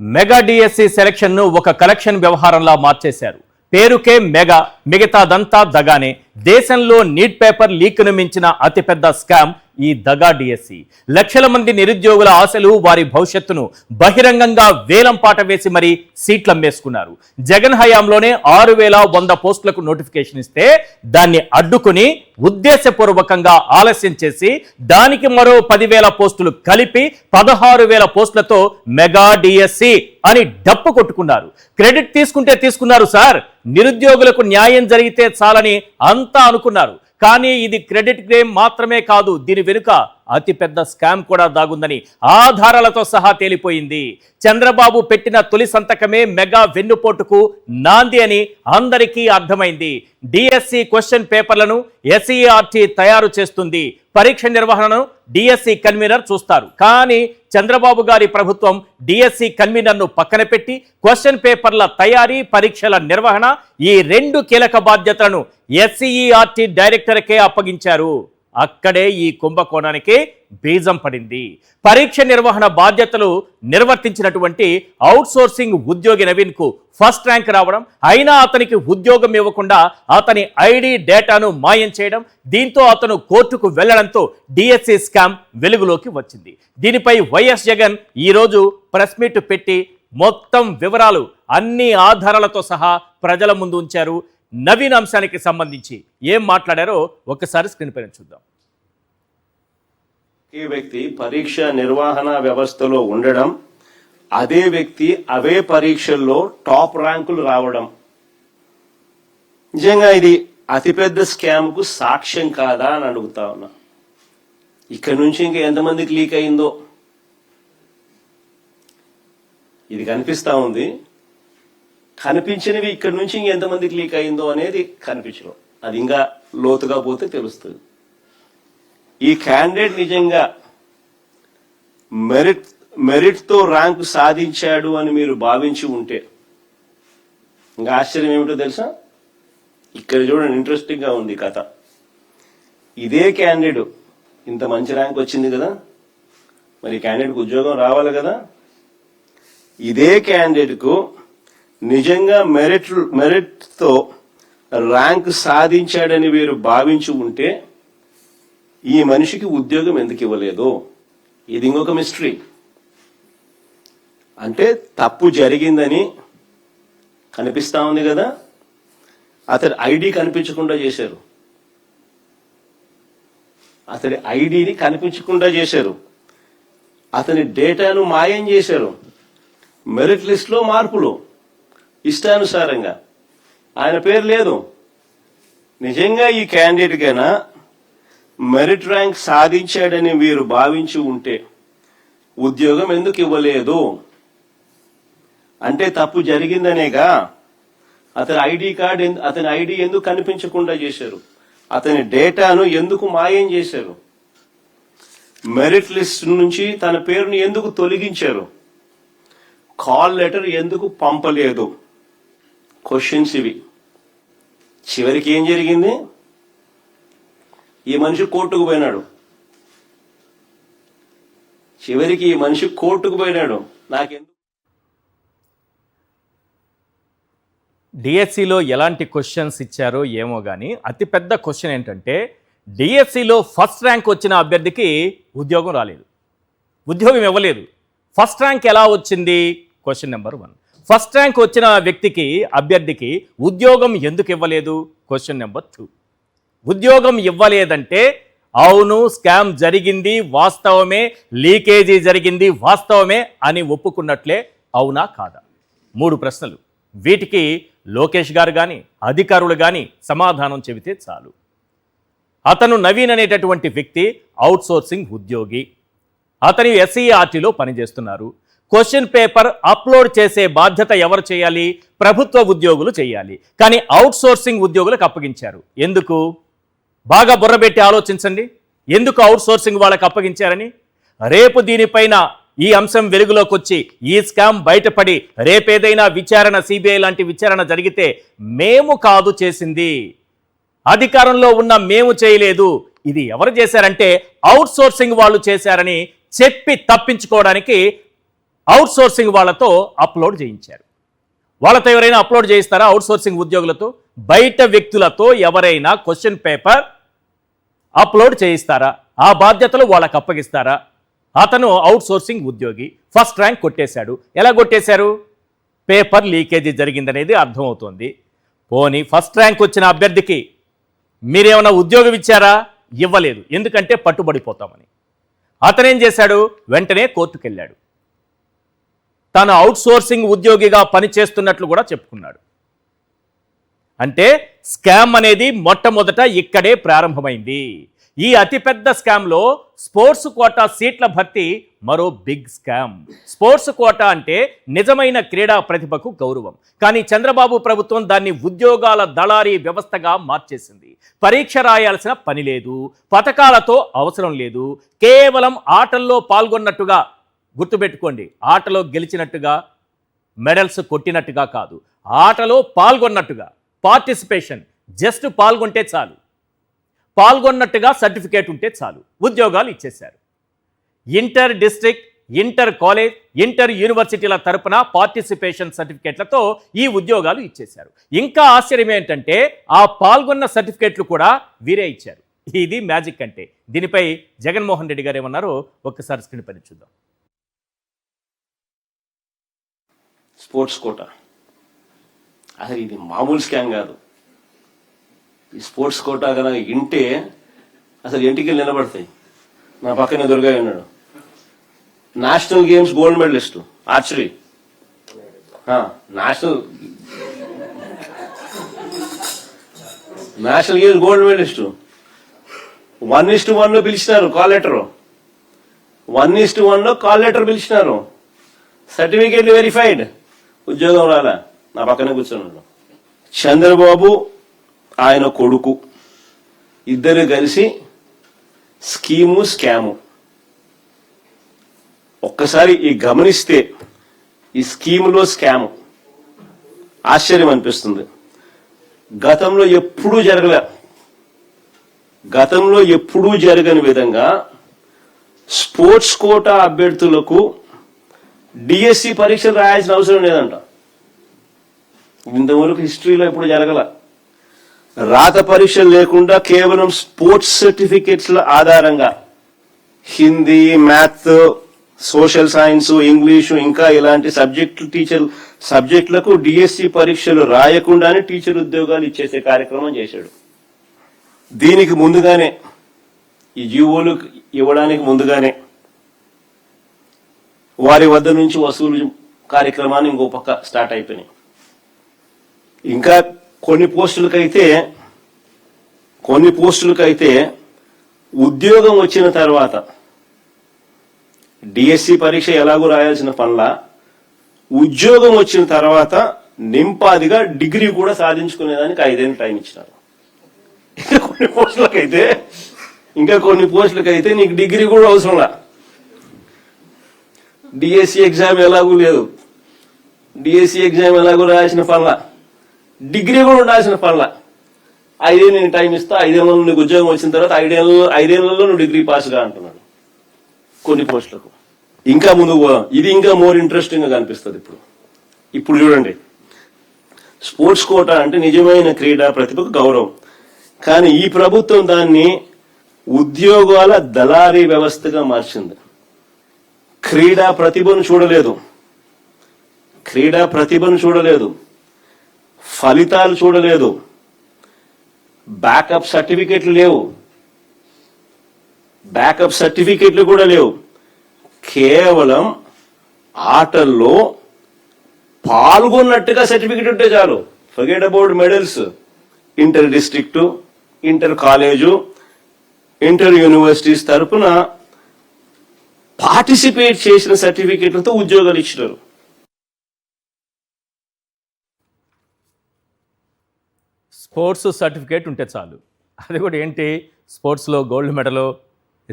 Mega DSC selection ను ఒక collection వ్యవహారంలా మార్చేశారు. పేరుకే మెగా, మిగతాదంతా దగానే. దేశంలో నీట్ పేపర్ లీక్ను మించిన అతిపెద్ద స్కామ్ ఈ దగా డిఎస్సి. లక్షల మంది నిరుద్యోగుల ఆశలు, వారి భవిష్యత్తును బహిరంగంగా వేలం పాట వేసి మరీ సీట్లమ్మేసుకున్నారు. జగన్ హయాంలోనే 6100 పోస్టులకు నోటిఫికేషన్ ఇస్తే దాన్ని అడ్డుకుని ఉద్దేశపూర్వకంగా ఆలస్యం చేసి దానికి మరో 10,000 పోస్టులు కలిపి 16,000 పోస్టులతో మెగా డిఎస్సి అని డప్పు కొట్టుకున్నారు. క్రెడిట్ తీసుకుంటే తీసుకున్నారు సార్, నిరుద్యోగులకు న్యాయం జరిగితే చాలని అంతా అనుకున్నారు. కానీ ఇది క్రెడిట్ క్లెయిమ్ మాత్రమే కాదు, దీని వెనుక అతిపెద్ద స్కామ్ కూడా దాగుందని ఆధారాలతో సహా తేలిపోయింది. చంద్రబాబు పెట్టిన తొలి సంతకమే మెగా వెన్నుపోటుకు నాంది అని అందరికీ అర్థమైంది. డిఎస్సి క్వశ్చన్ పేపర్లను ఎస్ఈఆర్టీ తయారు చేస్తుంది, పరీక్ష నిర్వహణను డిఎస్సి కన్వీనర్ చూస్తారు. కానీ చంద్రబాబు గారి ప్రభుత్వం డిఎస్సి కన్వీనర్ను పక్కన పెట్టి క్వశ్చన్ పేపర్ల తయారీ, పరీక్షల నిర్వహణ ఈ 2 కీలక బాధ్యతలను ఎస్ఈఆర్టీ డైరెక్టర్కే అప్పగించారు. అక్కడే ఈ కుంభకోణానికి బీజం పడింది. పరీక్ష నిర్వహణ బాధ్యతలు నిర్వర్తించినటువంటి అవుట్సోర్సింగ్ ఉద్యోగి నవీన్ కు ఫస్ట్ ర్యాంక్ రావడం, అయినా అతనికి ఉద్యోగం ఇవ్వకుండా అతని ఐడి డేటాను మాయం చేయడం, దీంతో అతను కోర్టుకు వెళ్లడంతో డిఎస్సి స్కామ్ వెలుగులోకి వచ్చింది. దీనిపై వైఎస్ జగన్ ఈరోజు ప్రెస్ మీట్ పెట్టి మొత్తం వివరాలు అన్ని ఆధారాలతో సహా ప్రజల ముందు ఉంచారు. నవీన్ అంశానికి సంబంధించి ఏం మాట్లాడారో ఒకసారి స్క్రీన్ పైన చూద్దాం. ఈ వ్యక్తి పరీక్ష నిర్వహణ వ్యవస్థలో ఉండడం, అదే వ్యక్తి అవే పరీక్షల్లో టాప్ ర్యాంకులు రావడం, నిజంగా ఇది అతిపెద్ద స్కామ్ కు సాక్ష్యం కాదా అని అడుగుతా ఉన్నా. ఇక్కడ నుంచి ఇంకా ఎంతమందికి లీక్ అయిందో ఇది కనిపిస్తా ఉంది. కనిపించినవి ఇక్కడ నుంచి ఇంకెంతమందికి లీక్ అయిందో అనేది కనిపించడం, అది ఇంకా లోతుగా పోతే తెలుస్తుంది. ఈ క్యాండిడేట్ నిజంగా మెరిట్ తో ర్యాంకు సాధించాడు అని మీరు భావించి ఉంటే ఇంకా ఆశ్చర్యం ఏమిటో తెలుసా? ఇక్కడ చూడండి, ఇంట్రెస్టింగ్ గా ఉంది కథ. ఇదే క్యాండిడేట్ ఇంత మంచి ర్యాంక్ వచ్చింది కదా, మరి క్యాండిడేట్కి ఉద్యోగం రావాలి కదా. ఇదే క్యాండిడేట్ కు నిజంగా మెరిట్ తో ర్యాంక్ సాధించాడని వీరు భావించి ఉంటే ఈ మనిషికి ఉద్యోగం ఎందుకు ఇవ్వలేదు? ఇది ఇంకొక మిస్టరీ. అంటే తప్పు జరిగిందని కనిపిస్తా ఉంది కదా, అతడి ఐడి కనిపించకుండా చేశారు, అతడి ఐడిని కనిపించకుండా చేశారు, అతని డేటాను మాయం చేశారు, మెరిట్ లిస్ట్ లో మార్పులు ఇష్టానుసారంగా, ఆయన పేరు లేదు. నిజంగా ఈ క్యాండిడేట్ కైనా మెరిట్ ర్యాంక్ సాధించాడని వీరు భావించి ఉంటే ఉద్యోగం ఎందుకు ఇవ్వలేదు? అంటే తప్పు జరిగిందనేగా. అతని ఐడి ఎందుకు కనిపించకుండా చేశారు? అతని డేటాను ఎందుకు మాయం చేశారు? మెరిట్ లిస్ట్ నుంచి తన పేరును ఎందుకు తొలగించారు? కాల్ లెటర్ ఎందుకు పంపలేదు? క్వశ్చన్స్ ఇవి. చివరికి ఏం జరిగింది? ఈ మనిషి కోర్టుకు పోయినాడు. నాకెందుకు డిఎస్సిలో ఎలాంటి క్వశ్చన్స్ ఇచ్చారో ఏమో కానీ అతిపెద్ద క్వశ్చన్ ఏంటంటే, డిఎస్సిలో ఫస్ట్ ర్యాంక్ వచ్చిన అభ్యర్థికి ఉద్యోగం రాలేదు, ఉద్యోగం ఇవ్వలేదు. ఫస్ట్ ర్యాంక్ ఎలా వచ్చింది? Question number 1. ఫస్ట్ ర్యాంక్ వచ్చిన అభ్యర్థికి ఉద్యోగం ఎందుకు ఇవ్వలేదు? Question number 2. ఉద్యోగం ఇవ్వలేదంటే అవును స్కామ్ జరిగింది వాస్తవమే, లీకేజీ జరిగింది వాస్తవమే అని ఒప్పుకున్నట్లే, అవునా కాదా? 3 ప్రశ్నలు. వీటికి లోకేష్ గారు కానీ అధికారులు కానీ సమాధానం చెబితే చాలు. అతను నవీన్ అనేటటువంటి వ్యక్తి అవుట్సోర్సింగ్ ఉద్యోగి, అతను ఎస్ఈఆర్టీలో పనిచేస్తున్నారు. క్వశ్చన్ పేపర్ అప్లోడ్ చేసే బాధ్యత ఎవరు చేయాలి? ప్రభుత్వ ఉద్యోగులు చేయాలి. కానీ అవుట్సోర్సింగ్ ఉద్యోగులకు అప్పగించారు. ఎందుకు? బాగా బుర్రబెట్టి ఆలోచించండి, ఎందుకు అవుట్సోర్సింగ్ వాళ్ళకి అప్పగించారని. రేపు దీనిపైన ఈ అంశం వెలుగులోకి వచ్చి ఈ స్కామ్ బయటపడి రేపేదైనా విచారణ, సిబిఐ లాంటి విచారణ జరిగితే మేము కాదు చేసింది, అధికారంలో ఉన్న మేము చేయలేదు, ఇది ఎవరు చేశారంటే అవుట్సోర్సింగ్ వాళ్ళు చేశారని చెప్పి తప్పించుకోవడానికి అవుట్ సోర్సింగ్ వాళ్ళతో అప్లోడ్ చేయించారు. వాళ్ళతో ఎవరైనా అప్లోడ్ చేయిస్తారా? అవుట్ సోర్సింగ్ ఉద్యోగులతో, బయట వ్యక్తులతో ఎవరైనా క్వశ్చన్ పేపర్ అప్లోడ్ చేయిస్తారా? ఆ బాధ్యతలు వాళ్ళకు అప్పగిస్తారా? అతను అవుట్ సోర్సింగ్ ఉద్యోగి, ఫస్ట్ ర్యాంక్ కొట్టేశాడు. ఎలా కొట్టేశారు? పేపర్ లీకేజీ జరిగిందనేది అర్థమవుతోంది. పోనీ ఫస్ట్ ర్యాంక్ వచ్చిన అభ్యర్థికి మీరేమైనా ఉద్యోగం ఇచ్చారా? ఇవ్వలేదు. ఎందుకంటే పట్టుబడిపోతామని. అతనేం చేశాడు? వెంటనే కోర్టుకు వెళ్ళాడు. తాను అవుట్ సోర్సింగ్ ఉద్యోగిగా పనిచేస్తున్నట్లు కూడా చెప్పుకున్నాడు. అంటే స్కామ్ అనేది మొట్టమొదట ఇక్కడే ప్రారంభమైంది. ఈ అతిపెద్ద స్కామ్లో స్పోర్ట్స్ కోటా సీట్ల భర్తీ మరో బిగ్ స్కామ్. స్పోర్ట్స్ కోటా అంటే నిజమైన క్రీడా ప్రతిభకు గౌరవం. కానీ చంద్రబాబు ప్రభుత్వం దాన్ని ఉద్యోగాల దళారీ వ్యవస్థగా మార్చేసింది. పరీక్ష రాయాల్సిన పని లేదు, పథకాలతో అవసరం లేదు, కేవలం ఆటల్లో పాల్గొన్నట్టుగా గుర్తుపెట్టుకోండి. ఆటలో గెలిచినట్టుగా, మెడల్స్ కొట్టినట్టుగా కాదు, ఆటలో పాల్గొన్నట్టుగా, పార్టిసిపేషన్, జస్ట్ పాల్గొంటే చాలు, పాల్గొన్నట్టుగా సర్టిఫికేట్ ఉంటే చాలు, ఉద్యోగాలు ఇచ్చేశారు. Inter district, inter college, inter యూనివర్సిటీల తరపున పార్టిసిపేషన్ సర్టిఫికేట్లతో ఈ ఉద్యోగాలు ఇచ్చేశారు. ఇంకా ఆశ్చర్యం ఏంటంటే ఆ పాల్గొన్న సర్టిఫికేట్లు కూడా వీరే ఇచ్చారు. ఇది మ్యాజిక్ అంటే. దీనిపై జగన్మోహన్ రెడ్డి గారు ఏమన్నారో ఒక్కసారి స్క్రీన్ పైన చూద్దాం. స్పోర్ట్స్ కోటా అసలు ఇది మామూలు స్కామ్ కాదు. ఈ స్పోర్ట్స్ కోటా కనుక ఇంటే అసలు ఎంటికలు నిలబడతాయి. నా పక్కనే దుర్గయ్య ఉన్నాడు, national games gold medalist archery, national games gold medalist. 1:1 పిలిచినారు కాల్ లెటర్, 1:1 కాల్ లెటర్ పిలిచినారు, సర్టిఫికేట్లు వెరిఫైడ్, ఉద్యోగం రాలా. నా పక్కనే కూర్చున్నాడు. చంద్రబాబు ఆయన కొడుకు ఇద్దరు కలిసి స్కీము స్కాము. ఒక్కసారి ఈ గమనిస్తే ఈ స్కీములో స్కాము ఆశ్చర్యం అనిపిస్తుంది. గతంలో ఎప్పుడూ జరగని విధంగా స్పోర్ట్స్ కోటా అభ్యర్థులకు డిఎస్సి పరీక్షలు రాయాల్సిన అవసరం లేదంట. ఇంతవరకు హిస్టరీలో ఎప్పుడు జరగల. రాత పరీక్షలు లేకుండా కేవలం స్పోర్ట్స్ సర్టిఫికెట్ల ఆధారంగా Hindi, maths, social science, English ఇంకా ఇలాంటి సబ్జెక్టులకు డిఎస్సి పరీక్షలు రాయకుండానే టీచర్ ఉద్యోగాలు ఇచ్చేసే కార్యక్రమం చేశాడు. దీనికి ముందుగానే, ఈ జీవోలు ఇవ్వడానికి ముందుగానే వారి వద్ద నుంచి వసూలు కార్యక్రమాన్ని ఇంకో పక్క స్టార్ట్ అయిపోయినాయి. ఇంకా కొన్ని పోస్టులకైతే ఉద్యోగం వచ్చిన తర్వాత డిఎస్సి పరీక్ష ఎలాగో రాయాల్సిన పనుల, ఉద్యోగం వచ్చిన తర్వాత నింపాదిగా డిగ్రీ కూడా సాధించుకునేదానికి 5 ఏళ్ళు టైం ఇచ్చినారు. ఇంకా కొన్ని పోస్టులకైతే నీకు డిగ్రీ కూడా అవసరంలా. డిఎస్సి ఎగ్జామ్ ఎలాగూ లేదు, డిఎస్సి ఎగ్జామ్ ఎలాగో రాయాల్సిన పనుల, డిగ్రీ కూడా ఉండాల్సిన పనుల. 5 ఏళ్ళు నేను టైం ఇస్తా, 5 ఏళ్ళలో నీకు ఉద్యోగం వచ్చిన తర్వాత 5 ఏళ్లలో నువ్వు డిగ్రీ పాస్గా అంటున్నాడు కొన్ని పోస్టులకు. ఇంకా ముందుకు పోదాం. ఇది ఇంకా మోర్ ఇంట్రెస్టింగ్ గా కనిపిస్తుంది. ఇప్పుడు చూడండి, స్పోర్ట్స్ కోటా అంటే నిజమైన క్రీడా ప్రతిభకు గౌరవం. కానీ ఈ ప్రభుత్వం దాన్ని ఉద్యోగాల దళారీ వ్యవస్థగా మార్చింది. క్రీడా ప్రతిభను చూడలేదు, ఫలితాలు చూడలేదు, బ్యాకప్ సర్టిఫికెట్లు కూడా లేవు. కేవలం ఆటల్లో పాల్గొన్నట్టుగా సర్టిఫికెట్ ఉంటే చాలు. Forget about medals. Inter district, inter college, inter universities తరపున పార్టిసిపేట్ చేసిన సర్టిఫికెట్లతో ఉద్యోగాలు ఇచ్చినారు. స్పోర్ట్స్ సర్టిఫికేట్ ఉంటే చాలు. అది కూడా ఏంటి, స్పోర్ట్స్లో గోల్డ్ మెడలు,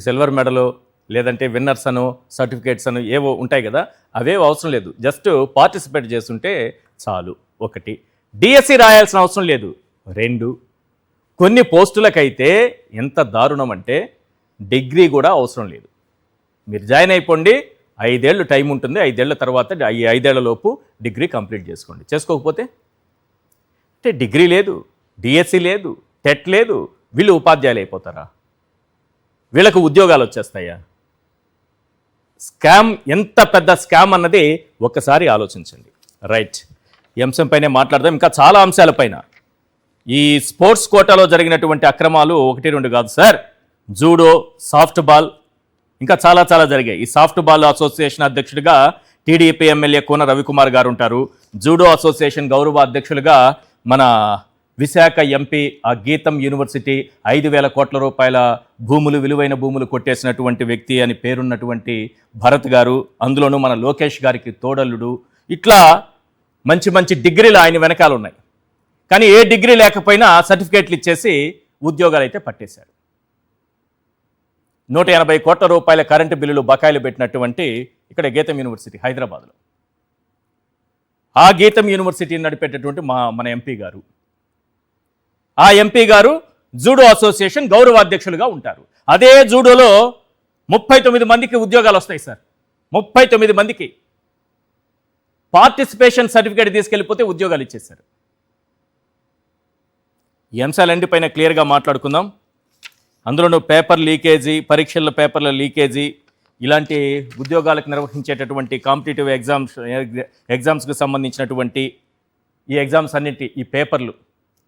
సిల్వర్ మెడలు, లేదంటే విన్నర్స్ అను, సర్టిఫికేట్స్ అను ఏవో ఉంటాయి కదా, అవేవో అవసరం లేదు. జస్ట్ పార్టిసిపేట్ చేస్తుంటే చాలు. 1, డిఎస్సి రాయాల్సిన అవసరం లేదు. 2, కొన్ని పోస్టులకైతే ఎంత దారుణం అంటే డిగ్రీ కూడా అవసరం లేదు. మీరు జాయిన్ అయిపోండి, 5 ఏళ్ళు టైం ఉంటుంది. 5 ఏళ్ల తర్వాత ఈ 5 ఏళ్లలోపు డిగ్రీ కంప్లీట్ చేసుకోండి. చేసుకోకపోతే అంటే డిగ్రీ లేదు, డిఎస్సి లేదు, టెట్ లేదు, వీళ్ళు ఉపాధ్యాయులు అయిపోతారా? వీళ్ళకు ఉద్యోగాలు వచ్చేస్తాయా? స్కామ్ ఎంత పెద్ద స్కామ్ అన్నది ఒక్కసారి ఆలోచించండి. రైట్, ఈ అంశంపైనే మాట్లాడదాం. ఇంకా చాలా అంశాలపైన ఈ స్పోర్ట్స్ కోటాలో జరిగినటువంటి అక్రమాలు 1-2 కాదు సార్. జూడో, సాఫ్ట్ బాల్, ఇంకా చాలా చాలా జరిగాయి. ఈ సాఫ్ట్ బాల్ అసోసియేషన్ అధ్యక్షుడిగా టీడీపీ ఎమ్మెల్యే కోన రవికుమార్ గారు ఉంటారు. జూడో అసోసియేషన్ గౌరవ అధ్యక్షులుగా మన విశాఖ ఎంపీ ఆ గీతం యూనివర్సిటీ 5,000 కోట్ల రూపాయల భూములు, విలువైన భూములు కొట్టేసినటువంటి వ్యక్తి అని పేరున్నటువంటి భరత్ గారు, అందులోనూ మన లోకేష్ గారికి తోడల్లుడు. ఇట్లా మంచి మంచి డిగ్రీలు ఆయన వెనకాల ఉన్నాయి. కానీ ఏ డిగ్రీ లేకపోయినా సర్టిఫికేట్లు ఇచ్చేసి ఉద్యోగాలు అయితే పట్టేశారు. 180 కోట్ల రూపాయల కరెంటు బిల్లులు బకాయిలు పెట్టినటువంటి ఇక్కడ గీతం యూనివర్సిటీ హైదరాబాద్లో. ఆ గీతం యూనివర్సిటీని నడిపేటటువంటి మన ఎంపీ గారు, ఆ ఎంపీ గారు జూడో అసోసియేషన్ గౌరవ అధ్యక్షులుగా ఉంటారు. అదే జూడోలో 39 మందికి ఉద్యోగాలు వస్తాయి సార్. 39 మందికి పార్టిసిపేషన్ సర్టిఫికేట్ తీసుకెళ్ళిపోతే ఉద్యోగాలు ఇచ్చేశారు. ఈ అంశాలన్నిపైన క్లియర్గా మాట్లాడుకుందాం. అందులోనూ పేపర్ లీకేజీ, పరీక్షల పేపర్ల లీకేజీ, ఇలాంటి ఉద్యోగాలకు నిర్వహించేటటువంటి కాంపిటేటివ్ ఎగ్జామ్స్కి సంబంధించినటువంటి ఈ ఎగ్జామ్స్ అన్నింటి ఈ పేపర్లు,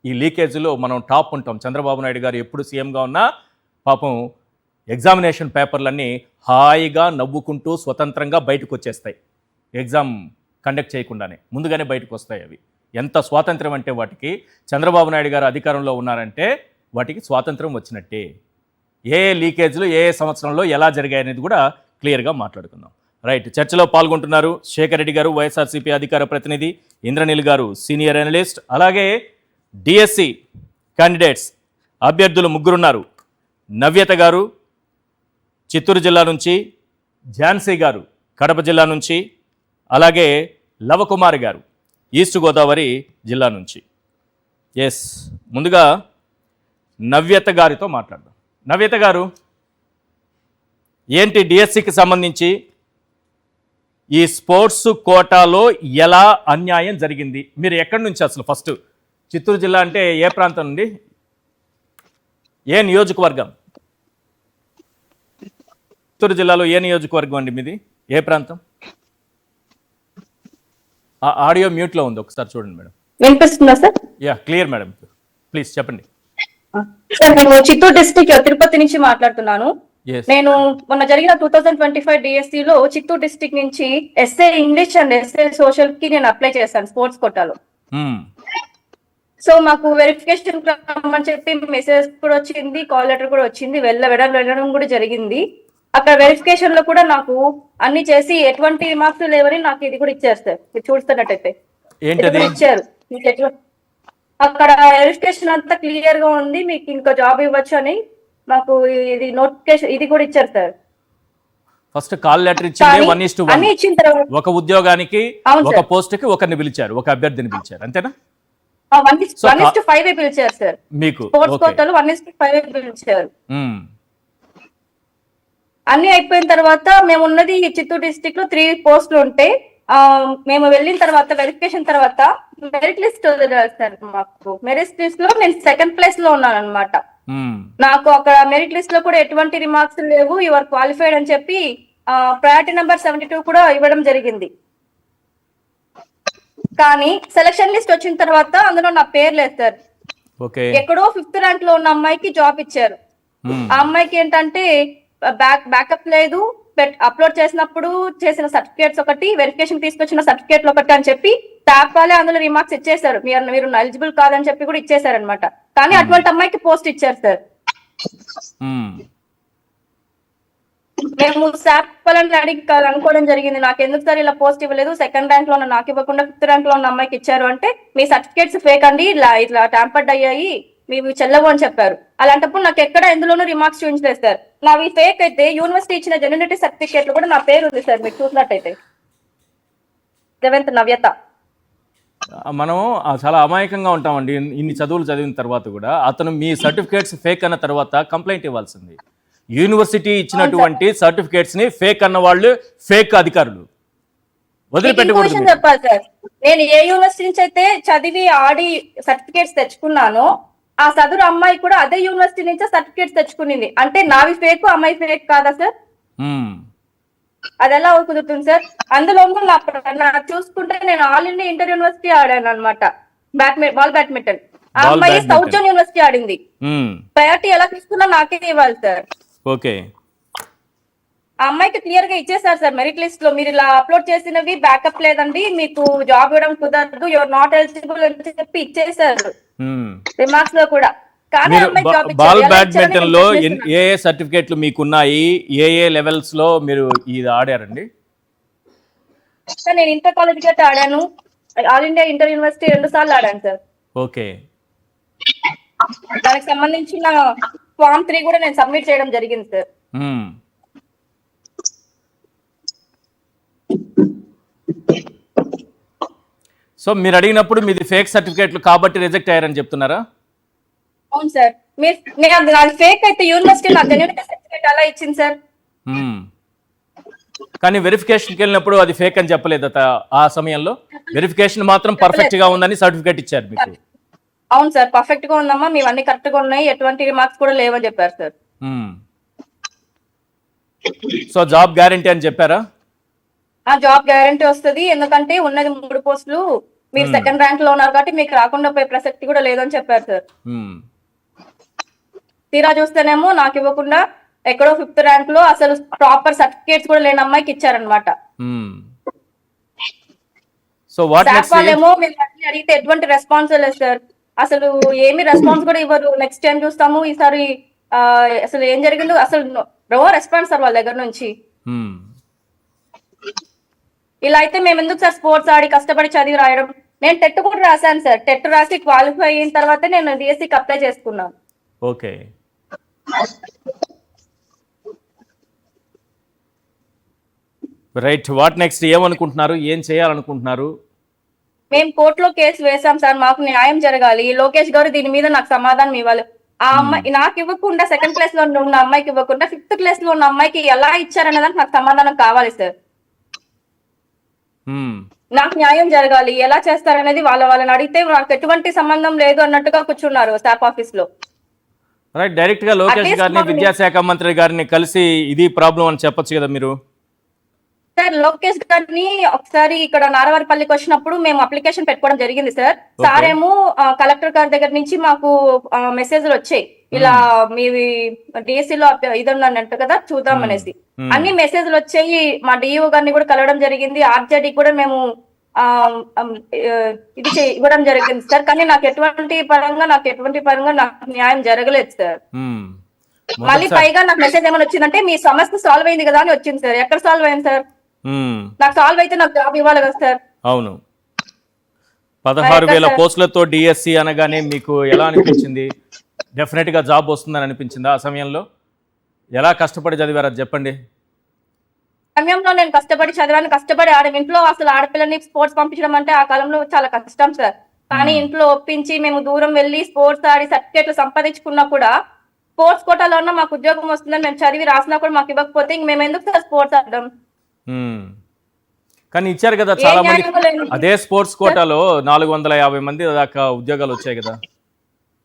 ఈ లీకేజీలో మనం టాప్ ఉంటాం. చంద్రబాబు నాయుడు గారు ఎప్పుడు సీఎంగా ఉన్నా పాపం ఎగ్జామినేషన్ పేపర్లన్నీ హాయిగా నవ్వుకుంటూ స్వతంత్రంగా బయటకు వచ్చేస్తాయి. ఎగ్జామ్ కండక్ట్ చేయకుండానే ముందుగానే బయటకు వస్తాయి. అవి ఎంత స్వాతంత్రం అంటే వాటికి, చంద్రబాబు నాయుడు గారు అధికారంలో ఉన్నారంటే వాటికి స్వాతంత్రం వచ్చినట్టే. ఏ లీకేజ్లు ఏ సంవత్సరంలో ఎలా జరిగాయనేది కూడా క్లియర్గా మాట్లాడుకుందాం. రైట్, చర్చలో పాల్గొంటున్నారు శేఖర్ రెడ్డి గారు, వైఎస్ఆర్సీపీ అధికార ప్రతినిధి, ఇంద్రనీల్ గారు సీనియర్ అనలిస్ట్, అలాగే డిఎస్సి క్యాండిడేట్స్ అభ్యర్థులు 3 ఉన్నారు. నవ్యత గారు చిత్తూరు జిల్లా నుంచి, ఝాన్సీ గారు కడప జిల్లా నుంచి, అలాగే లవకుమార్ గారు ఈస్ట్ గోదావరి జిల్లా నుంచి. ఎస్, ముందుగా నవ్యత గారితో మాట్లాడదాం. నవ్యత గారు, ఏంటి డిఎస్సికి సంబంధించి ఈ స్పోర్ట్స్ కోటాలో ఎలా అన్యాయం జరిగింది? మీరు ఎక్కడి నుంచి అసలు ఫస్ట్? చిత్తూరు జిల్లా అంటే ఏ ప్రాంతం నుండి, ఏ నియోజకవర్గం? చిత్తూరు జిల్లాలో ఏ నియోజకవర్గం అండి మీది? ఏ ప్రాంతం? ఆడియో మ్యూట్లో ఉంది, ఒకసారి చూడండి మేడం. వినిపిస్తుందా sir? Yeah, clear madam, please చెప్పండి. సార్, నేను చిత్తూరు డిస్ట్రిక్ట్ తిరుపతి నుంచి మాట్లాడుతున్నాను. Yes. నేను మొన్న జరిగిన 2025 డిఎస్సి లో చిత్తూరు డిస్ట్రిక్ట్ నుంచి SA English and SA social కి నేను అప్లై చేశాను స్పోర్ట్స్ కోటాలో. సో మాకు వెరిఫికేషన్ రమ్మని చెప్పి మెసేజ్ కూడా వచ్చింది, కాల్ లెటర్ కూడా వచ్చింది, వెళ్ళడం కూడా జరిగింది. అక్కడ వెరిఫికేషన్ లో కూడా నాకు అన్ని చేసి ఎటువంటి రిమార్క్స్ లేవని నాకు ఇది కూడా ఇచ్చారు సార్. మీరు చూస్తున్నట్టయితే ఇచ్చారు. అక్కడ వెరిఫికేషన్ అంతా క్లియర్ గా ఉంది, మీకు ఇంకో జాబ్ ఇవ్వచ్చు అని మాకు ఇది నోటిఫికేషన్ ఇది కూడా ఇచ్చారు సార్. ఫస్ట్ కాల్ లెటర్ ఇచ్చింది 1:1. అన్ని ఇచ్చిన తర్వాత ఒక ఉద్యోగానికి ఒక పోస్ట్ కి ఒకరిని పిలిచారు, ఒక అభ్యర్థిని పిలిచారు, అంతేనా? 1:5 పిలిచారు సార్. మీకు స్పోర్ట్స్ కోటాలో 1:5 పిలిచారు. అన్ని అయిపోయిన తర్వాత మేము ఉన్నది చిత్తూరు డిస్ట్రిక్ట్ లో 3 పోస్టులు ఉంటే మేము వెళ్ళిన తర్వాత వెరిఫికేషన్ తర్వాత మెరిట్ లిస్ట్ సార్. మాకు మెరిట్ లిస్ట్ లో నేను 2nd ప్లేస్ లో ఉన్నాను అనమాట. నాకు అక్కడ మెరిట్ లిస్ట్ లో కూడా ఎటువంటి రిమార్క్స్ లేవు, యువర్ క్వాలిఫైడ్ అని చెప్పి ప్రయారిటీ నెంబర్ 72 కూడా ఇవ్వడం జరిగింది. కానీ సెలక్షన్ లిస్ట్ వచ్చిన తర్వాత అందులో నా పేరు లేదు సార్. ఎక్కడో 5th ర్యాంక్ లో ఉన్న అమ్మాయికి జాబ్ ఇచ్చారు. ఆ అమ్మాయికి ఏంటంటే బ్యాకప్ లేదు, అప్లోడ్ చేసినప్పుడు చేసిన సర్టిఫికేట్స్ ఒకటి, వెరిఫికేషన్ తీసుకొచ్చిన సర్టిఫికేట్లు ఒకటి అని చెప్పి ట్యాపాలే అందులో రిమార్క్స్ ఇచ్చేసారు. మీరు ఎలిజిబుల్ కాదని చెప్పి కూడా ఇచ్చేసారు అనమాట. కానీ అటువంటి అమ్మాయికి పోస్ట్ ఇచ్చారు సార్. మేము శాపాలని అడిగి అనుకోవడం జరిగింది, నాకు ఎందుకు సార్ ఇలా పోస్ట్ ఇవ్వలేదు, 2nd ర్యాంక్ లో ఉన్న నాకు ఇవ్వకుండా 5th ర్యాంక్ లో ఉన్న అమ్మాయికి ఇచ్చారు అంటే, మీ సర్టిఫికేట్స్ ఫేక్ అండి, ఇట్లా ట్యాంపర్డ్ అయ్యాయి, మీవి చెల్లవు అని చెప్పారు. అలాంటప్పుడు నాకు ఎక్కడ ఎందులోనూ రిమార్క్స్ చూపించలేదు సార్. నావి ఫేక్ అయితే యూనివర్సిటీ ఇచ్చిన జెన్యూనిటీ సర్టిఫికేట్ లో కూడా నా పేరు ఉంది సార్. మీరు చూసినట్టయితే 7th నవ్యత. మనం చాలా అమాయకంగా ఉంటామండి. ఇన్ని చదువులు చదివిన తర్వాత కూడా అతను మీ సర్టిఫికేట్స్ ఫేక్ అన్న తర్వాత కంప్లైంట్ ఇవ్వాల్సింది. యూనివర్సిటీ ఇచ్చినటువంటి సర్టిఫికేట్స్ ని ఫేక్ అన్న వాళ్ళు ఫేక్ అధికారులు మీకు ఇంకో వదిలిపెట్టకూడదు విషయం మీరు. చెప్పాలి సార్, నేను ఏ యూనివర్సిటీ నుంచి అయితే చదివి ఆడి సర్టిఫికేట్స్ తెచ్చుకున్నానో ఆ సదరు అమ్మాయి కూడా అదే యూనివర్సిటీ నుంచే సర్టిఫికేట్స్ తెచ్చుకునింది. అంటే నావి ఫేక్, అమ్మాయి ఫేక్ కాదా సార్? మ్మ్. అది ఎలా కుదురుతుంది సార్? అందులో నా చూసుకుంటే నేను ఆల్ ఇండియా ఇంటర్ యూనివర్సిటీ ఆడాను అనమాట, బాల్ బ్యాడ్మింటన్. ఆ Ball అమ్మాయి badminton. సౌత్ జోన్ యూనివర్సిటీ ఆడింది. మ్మ్. ప్రయారిటీ ఎలా తీసుకున్నా నాకే ఇవ్వాలి సార్. ఓకే. ఆ అమ్మాయికి క్లియర్ గా ఇచ్చేసారు సార్ మెరిట్ లిస్ట్ లో, మీరు ఇలా అప్లోడ్ చేసినవి బ్యాకప్ లేదండి, మీకు జాబ్ ఇవ్వడం కుదరదు, యువర్ నాట్ ఎలిజిబుల్ అని చెప్పి ఇచ్చేసారు మ్మ్. రిమార్క్స్ లో కూడా. కానీ మీరు అమ్మాయి జాబ్ బాల్ బ్యాడ్మింటన్ లో ఏ ఏ సర్టిఫికేట్లు మీకున్నాయి, ఏ ఏ లెవెల్స్ లో మీరు ఇది ఆడారండి? నేను ఇంటర్ కాలేజ్ గట్ట ఆడాను, ఆల్ ఇండియా ఇంటర్ యూనివర్సిటీ 2 సార్లు ఆడాను సార్. ఓకే. దానికి సంబంధించిన ఫామ్ 3 కూడా నేను సబ్మిట్ చేయడం జరిగింది సార్. మ్మ్. సో మీరు అడిగినప్పుడు మీది ఫేక్ సర్టిఫికేట్లు కాబట్టి రిజెక్ట్ అయ్యారని చెప్తున్నారా? అవును సార్, అది ఫేక్ అయితే యూనివర్సిటీ నా జెన్యూన్ సర్టిఫికేట్ అలా ఇచ్చింది సార్. మ్మ్. కానీ వెరిఫికేషన్కి వెళ్ళినప్పుడు అది ఫేక్ అని చెప్పలేదు ఆ సమయంలో. వెరిఫికేషన్ మాత్రం పర్ఫెక్ట్ గా ఉందని సర్టిఫికేట్ ఇచ్చారు మీకు. అవును సార్, పర్ఫెక్ట్ గా ఉందమ్మా, మేము అన్ని కరెక్ట్ గా ఉన్నాయి, ఎటువంటి రిమార్క్స్ కూడా లేవని చెప్పారు సార్. మ్మ్. సో జాబ్ గ్యారంటీ అని చెప్పారా? ఆ జాబ్ గ్యారంటీ వస్తుంది, ఎందుకంటే ఉన్నది 3 పోస్టులు, మీరు సెకండ్ ర్యాంక్ లో ఉన్నారు కాబట్టి మీకు రాకుండా పోయే ప్రసక్తి కూడా లేదని చెప్పారు సార్. మ్మ్. తీరా చూస్తేనేమో నాకు ఇవ్వకుండా ఎక్కడో 5th ర్యాంక్ లో అసలు ప్రాపర్ సర్టిఫికేట్స్ కూడా లేని అమ్మాయికి ఇచ్చారనమాట. మ్మ్. So what next? వాళ్ళేమో మేము అడిగితే ఎటువంటి రెస్పాన్స్ లేదు సార్, అసలు ఏమి రెస్పాన్స్ కూడా ఇవ్వరు. నెక్స్ట్ టైం చూస్తాము, ఈసారి అసలు ఏం జరిగిందో అసలు నో రెస్పాన్స్ సార్ వాళ్ళ దగ్గర నుంచి. మ్మ్. ఇలా అయితే మేము ఎందుకు సార్ స్పోర్ట్స్ ఆడి కష్టపడి చదివి రాయడం? నేను టెట్ కూడా రాశాను సార్, టెట్ రాసి క్వాలిఫై అయిన తర్వాత నేను డిఎస్సికి అప్లై చేసుకున్నాను. ఓకే. Right, what next? ఏమనుకుంటున్నారు, ఏం చేయాలనుకుంటున్నారు? మేము కోర్టులో కేసు వేసాం సార్, మాకు న్యాయం జరగాలి. లోకేష్ గారు దీని మీద నాకు సమాధానం ఇవ్వాలి. ఆ అమ్మాయి నాకు ఇవ్వకుండా, సెకండ్ ప్లేస్ లో ఉన్న అమ్మాయికి ఇవ్వకుండా 5th ప్లేస్ లో ఉన్న అమ్మాయికి ఎలా ఇచ్చారనేదానికి నాకు సమాధానం కావాలి సార్. మ్మ్. నాకు న్యాయం జరగాలి, ఎలా చేస్తారనేది వాళ్ళని అడిగితే నాకు ఎటువంటి సంబంధం లేదు అన్నట్టుగా కూర్చున్నారు స్టాఫ్ ఆఫీస్ లో. రైట్, డైరెక్ట్ గా లోకేష్ గారిని, విద్యాశాఖ మంత్రి గారిని కలిసి ఇది ప్రాబ్లం అని చెప్పొచ్చు కదా మీరు? సార్ లోకేష్ గారిని ఒకసారి ఇక్కడ నారవారిపల్లికి వచ్చినప్పుడు మేము అప్లికేషన్ పెట్టుకోవడం జరిగింది సార్. సార్ ఏమో కలెక్టర్ గారి దగ్గర నుంచి మాకు మెసేజ్లు వచ్చాయి, ఇలా మీవి డిఎస్సి లో ఇది ఉన్నట్టు కదా చూద్దాం అనేసి. అన్ని మెసేజ్లు వచ్చాయి. మా డిఈఓ గారిని కూడా కలవడం జరిగింది, ఆర్జేడీ కూడా మేము ఇది ఇవ్వడం జరిగింది సార్. కానీ నాకు ఎటువంటి పరంగా నాకు న్యాయం జరగలేదు సార్. మ్మ్. మళ్ళీ పైగా నాకు మెసేజ్ ఏమైనా వచ్చిందంటే మీ సమస్య సాల్వ్ అయింది కదా అని వచ్చింది సార్. ఎక్కడ సాల్వ్ అయింది సార్? మ్మ్. నాకు సాల్వ్ అయితే నాకు జాబ్ ఇవ్వాలి కదా సార్. అవును, 16,000 పోస్టులతో డిఎస్సి అనగానే మీకు ఎలా అనిపించింది? డెఫినెట్ గా జాబ్ వస్తుందని అనిపించిందా ఆ సమయంలో? ఎలా కష్టపడి చదివారు అది చెప్పండి. సమయంలో నేను కష్టపడి చదివాను, కష్టపడి ఇంట్లో అసలు ఆడపిల్లని స్పోర్ట్స్ పంపించడం అంటే ఆ కాలంలో చాలా కష్టం సార్. కానీ ఇంట్లో ఒప్పించి మేము దూరం వెళ్ళి స్పోర్ట్స్ ఆడి సర్టిఫికేట్లు సంపాదించుకున్నా కూడా, స్పోర్ట్స్ కోటాలో ఉన్న మాకు ఉద్యోగం వస్తుందని మేము చదివి రాసినా కూడా మాకు ఇవ్వకపోతే ఇంక మేము ఎందుకు సార్ స్పోర్ట్స్ ఆడడం? కానీ ఇచ్చారు కదా చాలా మంది. అదే స్పోర్ట్స్ కోటాలో 450 మంది దాకా ఉద్యోగాలు వచ్చాయి కదా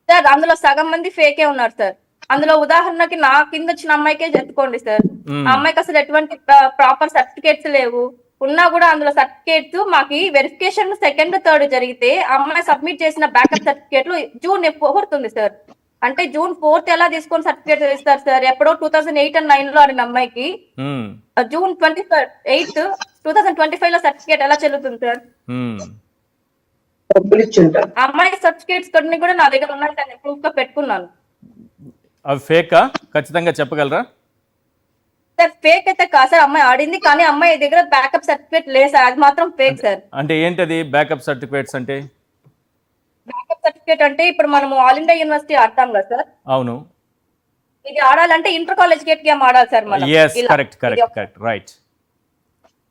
సార్. అందులో సగం మంది ఫేకే ఉన్నారు సార్. అందులో ఉదాహరణకి నా కింద వచ్చిన అమ్మాయికే చెప్పుకోండి సార్, ఆ అమ్మాయికి అసలు ఎటువంటి ప్రాపర్ సర్టిఫికేట్స్ లేవు. ఉన్నా కూడా అందులో సర్టిఫికేట్స్ మాకు వెరిఫికేషన్ 2nd, 3rd జరిగితే అమ్మాయి సబ్మిట్ చేసిన బ్యాకప్ సర్టిఫికేట్లు June 4th ఉంది సార్. అంటే June 4th ఎలా తీసుకొని సర్టిఫికేట్ ఇస్తారు సార్? ఎప్పుడో 2008 and 2009 లో ఆడిన అమ్మాయికి June 28th 2025 లో సర్టిఫికేట్ ఎలా చెల్లుతుంది సార్? అమ్మాయి సర్టిఫికేట్స్ కొన్ని కూడా నా దగ్గర ఉన్నాయి, ప్రూఫ్ గా పెట్టుకున్నాను. అవి ఫేకా? ఖచ్చితంగా చెప్పగలరా? సార్ ఫేక్ అయితే కాదు సార్, అమ్మాయి ఆడింది కానీ అమ్మాయి దగ్గర బ్యాకప్ సర్టిఫికేట్ లేదు సార్, అది మాత్రం ఫేక్ సార్. అంటే ఏంటది బ్యాకప్ సర్టిఫికేట్స్ అంటే? బ్యాకప్ సర్టిఫికేట్ అంటే ఇప్పుడు మనము ఆల్ ఇండియా యూనివర్సిటీ ఆడతాం కదా సార్. అవును. ఇది ఆడాలంటే ఇంటర్ కాలేజ్ గేమ్ ఆడాలి సార్ మనం. yes correct right.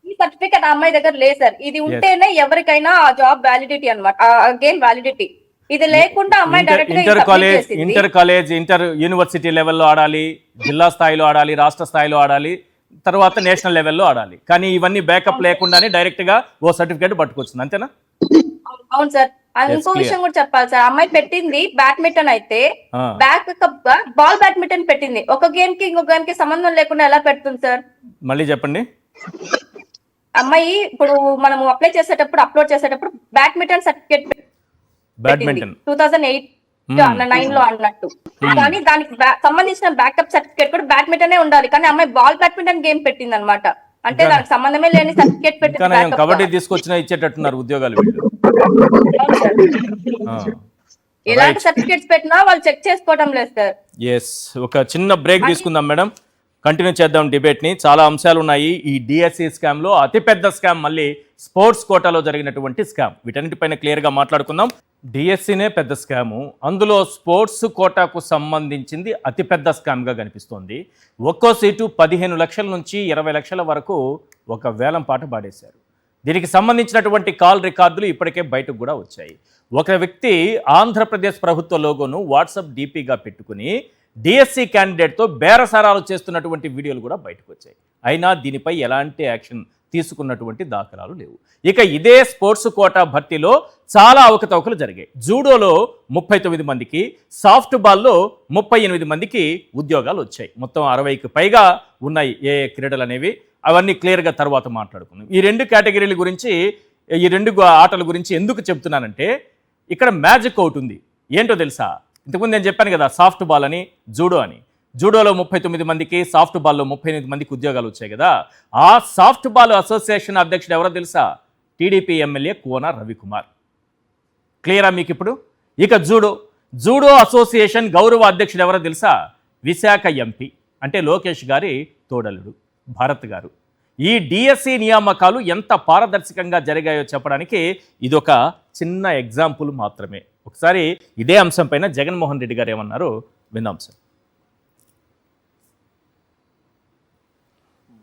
ఈ సర్టిఫికేట్ ఆ అమ్మాయి దగ్గర లేదు సార్. ఇది ఉంటేనే ఎవరికైనా ఆ జాబ్ వ్యాలిడిటీ అన్నమాట, ఆ గేమ్ వ్యాలిడిటీ. ఇది లేకుండా అమ్మాయి డైరెక్ట్ గా ఇంటర్ కాలేజ్ ఇంటర్ యూనివర్సిటీ లెవెల్లో ఆడాలి, జిల్లా స్థాయిలో ఆడాలి, రాష్ట్ర స్థాయిలో ఆడాలి, తర్వాత నేషనల్ లెవెల్లో ఆడాలి. కానీ ఇవన్నీ బ్యాకప్ లేకుండానే డైరెక్ట్ గా ఓ సర్టిఫికేట్ పట్టుకొచ్చింది, అంతేనా? అవును సార్. ఇంకో విషయం కూడా చెప్పాలి సార్. అమ్మాయి పెట్టింది బ్యాడ్మింటన్ అయితే బ్యాకప్ గా బాల్ బ్యాడ్మింటన్ పెట్టింది. ఒక గేమ్ కి ఇంకో గేమ్ కి సంబంధం లేకుండా ఎలా పెడుతుంది సార్? మళ్ళీ చెప్పండి. అమ్మాయి ఇప్పుడు మనము అప్లై చేసేటప్పుడు అప్లోడ్ చేసేటప్పుడు బ్యాడ్మింటన్ సర్టిఫికేట్ బ్యాడ్మింటన్ 2008-9 లో అన్నట్టు, కానీ దానికి సంబంధించిన బ్యాకప్ సర్టిఫికేట్ కూడా బ్యాడ్మింటనే ఉండాలి. కానీ అమ్మాయి బాల్ బ్యాడ్మింటన్ గేమ్ పెట్టింది అనమాట. అంటే దానికి సంబంధమే లేని సర్టిఫికేట్ పెట్టింది. కబడ్డీ తీసుకొచ్చిన ఇచ్చేటట్టున్నారు ఉద్యోగాలు వీళ్ళు. ఎలాంటి సర్టిఫికేట్స్ పెట్టినా వాళ్ళు చెక్ చేసుకోవడం లేదు సార్. ఎస్, ఒక చిన్న బ్రేక్ తీసుకుందాం మేడం, కంటిన్యూ చేద్దాం డిబేట్ ని. చాలా అంశాలు ఉన్నాయి. ఈ డిఎస్సి స్కామ్ లో అతిపెద్ద స్కామ్ మళ్ళీ స్పోర్ట్స్ కోటాలో జరిగినటువంటి స్కామ్. వీటన్నిటిపైన క్లియర్ గా మాట్లాడుకుందాం. డిఎస్సినే పెద్ద స్కాము, అందులో స్పోర్ట్స్ కోటాకు సంబంధించింది అతిపెద్ద స్కామ్ గా కనిపిస్తోంది. ఒక్కో సీటు 15 లక్షల నుంచి 20 లక్షల వరకు ఒక వేలం పాట పాడేశారు. దీనికి సంబంధించినటువంటి కాల్ రికార్డులు ఇప్పటికే బయటకు కూడా వచ్చాయి. ఒక వ్యక్తి ఆంధ్రప్రదేశ్ ప్రభుత్వ లోగోను వాట్సాప్ డీపీగా పెట్టుకుని డిఎస్సి క్యాండిడేట్తో బేరసారాలు చేస్తున్నటువంటి వీడియోలు కూడా బయటకు వచ్చాయి. అయినా దీనిపై ఎలాంటి యాక్షన్ తీసుకున్నటువంటి దాఖలాలు లేవు. ఇక ఇదే స్పోర్ట్స్ కోటా భర్తీలో చాలా అవకతవకలు జరిగాయి. జూడోలో 39 మందికి, సాఫ్ట్ బాల్లో 38 మందికి ఉద్యోగాలు వచ్చాయి. మొత్తం 60కి పైగా ఉన్నాయి ఏ క్రీడలు అనేవి. అవన్నీ క్లియర్గా తర్వాత మాట్లాడుకుందాం. ఈ రెండు కేటగిరీల గురించి, ఈ రెండు ఆటల గురించి ఎందుకు చెప్తున్నానంటే ఇక్కడ మ్యాజిక్ ఒకటి ఉంది. ఏంటో తెలుసా? ఇంతకుముందు నేను చెప్పాను కదా, సాఫ్ట్ బాల్ అని, జూడో అని. జూడోలో 39 మందికి, సాఫ్ట్ బాల్లో 38 మందికి ఉద్యోగాలు వచ్చాయి కదా. ఆ సాఫ్ట్ బాల్ అసోసియేషన్ అధ్యక్షుడు ఎవరో తెలుసా? టీడీపీ ఎమ్మెల్యే కోన రవికుమార్. క్లియరా మీకు ఇప్పుడు? ఇక జూడో అసోసియేషన్ గౌరవ అధ్యక్షుడు ఎవరో తెలుసా? విశాఖ ఎంపీ, అంటే లోకేష్ గారి తోడలుడు భారత్ గారు. ఈ డిఎస్సి నియామకాలు ఎంత పారదర్శకంగా జరిగాయో చెప్పడానికి ఇదొక చిన్న ఎగ్జాంపుల్ మాత్రమే. ఒకసారి ఇదే అంశం పైన జగన్మోహన్ రెడ్డి గారు ఏమన్నారో విందాం సార్.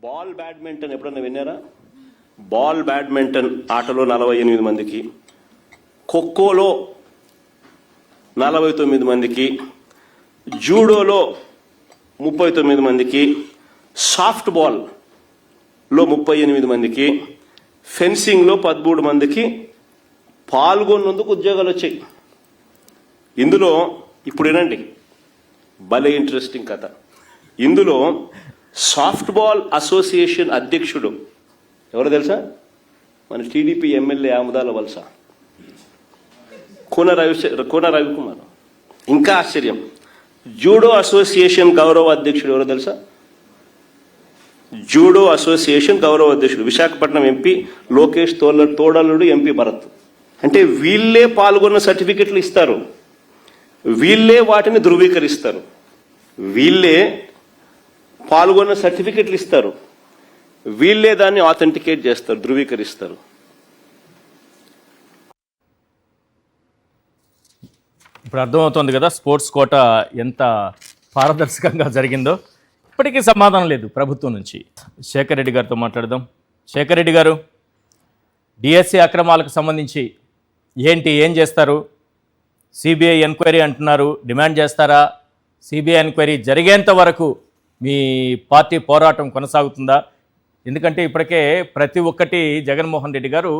బాల్ బ్యాడ్మింటన్ ఎప్పుడన్నా విన్నారా? బాల్ బ్యాడ్మింటన్ ఆటలో 48 మందికి, ఖోఖోలో 49 మందికి, జూడోలో 39 మందికి, సాఫ్ట్ బాల్లో 38 మందికి, ఫెన్సింగ్లో 13 మందికి పాల్గొన్నందుకు ఉద్యోగాలు వచ్చాయి. ఇందులో ఇప్పుడు వినండి, భలే ఇంట్రెస్టింగ్ కథ. ఇందులో సాఫ్ట్ బాల్ అసోసియేషన్ అధ్యక్షుడు ఎవరో తెలుసా? మన టీడీపీ ఎమ్మెల్యే ఆముదాల వలస కోన రవికుమార్. ఇంకా ఆశ్చర్యం, జూడో అసోసియేషన్ గౌరవ అధ్యక్షుడు ఎవరో తెలుసా? జూడో అసోసియేషన్ గౌరవ అధ్యక్షుడు విశాఖపట్నం ఎంపీ లోకేష్ తోడలుడు ఎంపీ భరత్. అంటే వీళ్ళే పాల్గొన్న సర్టిఫికెట్లు ఇస్తారు, వీళ్ళే వాటిని ధృవీకరిస్తారు, వీళ్ళే పాల్గొన్న సర్టిఫికెట్లు ఇస్తారు, వీళ్ళే దాన్ని ఆథెంటికేట్ చేస్తారు, ధృవీకరిస్తారు. ఇప్పుడు అర్థమవుతుంది కదా స్పోర్ట్స్ కోట ఎంత పారదర్శకంగా జరిగిందో. ఇప్పటికీ సమాధానం లేదు ప్రభుత్వం నుంచి. శేఖర్ రెడ్డి గారితో మాట్లాడదాం. శేఖర్ రెడ్డి గారు, డిఎస్సి అక్రమాలకు సంబంధించి ఏం చేస్తారు? సిబిఐ ఎంక్వైరీ అంటున్నారు, డిమాండ్ చేస్తారా? సిబిఐ ఎంక్వైరీ జరిగేంత వరకు మీ పార్టీ పోరాటం కొనసాగుతుందా? ఎందుకంటే ఇప్పటికే ప్రతి ఒక్కటి జగన్మోహన్ రెడ్డి గారు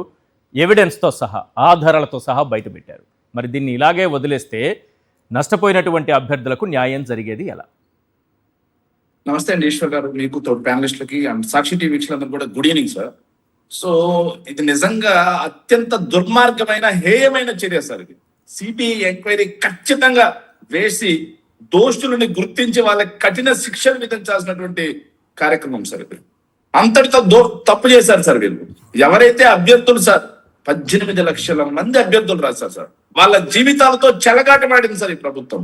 ఎవిడెన్స్తో సహా, ఆధారాలతో సహా బయటపెట్టారు. మరి దీన్ని ఇలాగే వదిలేస్తే నష్టపోయినటువంటి అభ్యర్థులకు న్యాయం జరిగేది ఎలా? నమస్తే అండి ఈశ్వర్ గారు, మీకు తోటి ప్యానలిస్టులకి అండ్ సాక్షి టీవీ వీక్షకులందరూ కూడా గుడ్ ఈవినింగ్ సార్. సో ఇది నిజంగా అత్యంత దుర్మార్గమైన, హేయమైన చర్య సార్. ఇది సిబిఐ ఎంక్వైరీ ఖచ్చితంగా వేసి దోషులని గుర్తించి వాళ్ళకి కఠిన శిక్షలు విధించాల్సినటువంటి కార్యక్రమం సార్. ఇది అంతటితో తప్పు చేశారు సార్ వీళ్ళు. ఎవరైతే అభ్యర్థులు సార్ 18 లక్షల మంది అభ్యర్థులు రాశారు సార్, వాళ్ళ జీవితాలతో చెలగాటమాడింది సార్ ఈ ప్రభుత్వం.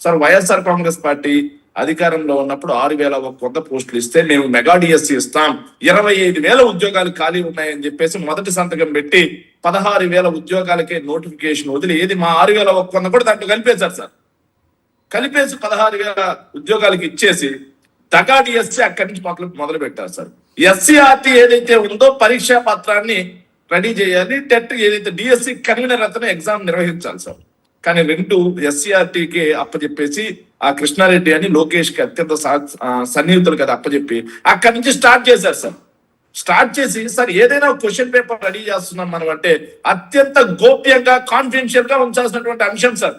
సార్ వైఎస్ఆర్ కాంగ్రెస్ పార్టీ అధికారంలో ఉన్నప్పుడు 6,100 పోస్టులు ఇస్తే మేము మెగా డిఎస్సి ఇస్తాం, 25,000 ఉద్యోగాలు ఖాళీ ఉన్నాయని చెప్పేసి మొదటి సంతకం పెట్టి 16,000 ఉద్యోగాలకే నోటిఫికేషన్ వదిలి ఏది మా 6,100 కూడా దాంట్లో కలిపేశారు సార్. కలిపేసి 16,000 ఉద్యోగాలకి ఇచ్చేసి దగా డిఎస్సి అక్కడి నుంచి మొదలు పెట్టారు సార్. ఎస్సీఆర్టీ ఏదైతే ఉందో పరీక్షా పత్రాన్ని రెడీ చేయాలి, టెట్ ఏదైతే డిఎస్సి కన్వీనర్ అతను ఎగ్జామ్ నిర్వహించాలి సార్. కానీ 2 SCRTకి అప్పచెప్పేసి ఆ కృష్ణారెడ్డి అని లోకేష్ కి అత్యంత సన్నిహితులు కదా అప్పచెప్పి అక్కడి నుంచి స్టార్ట్ చేశారు సార్. స్టార్ట్ చేసి సార్ ఏదైనా క్వశ్చన్ పేపర్ రెడీ చేస్తున్నాం మనం అంటే అత్యంత గోప్యంగా కాన్ఫిడెన్షియల్ గా ఉంచాల్సినటువంటి అంశం సార్.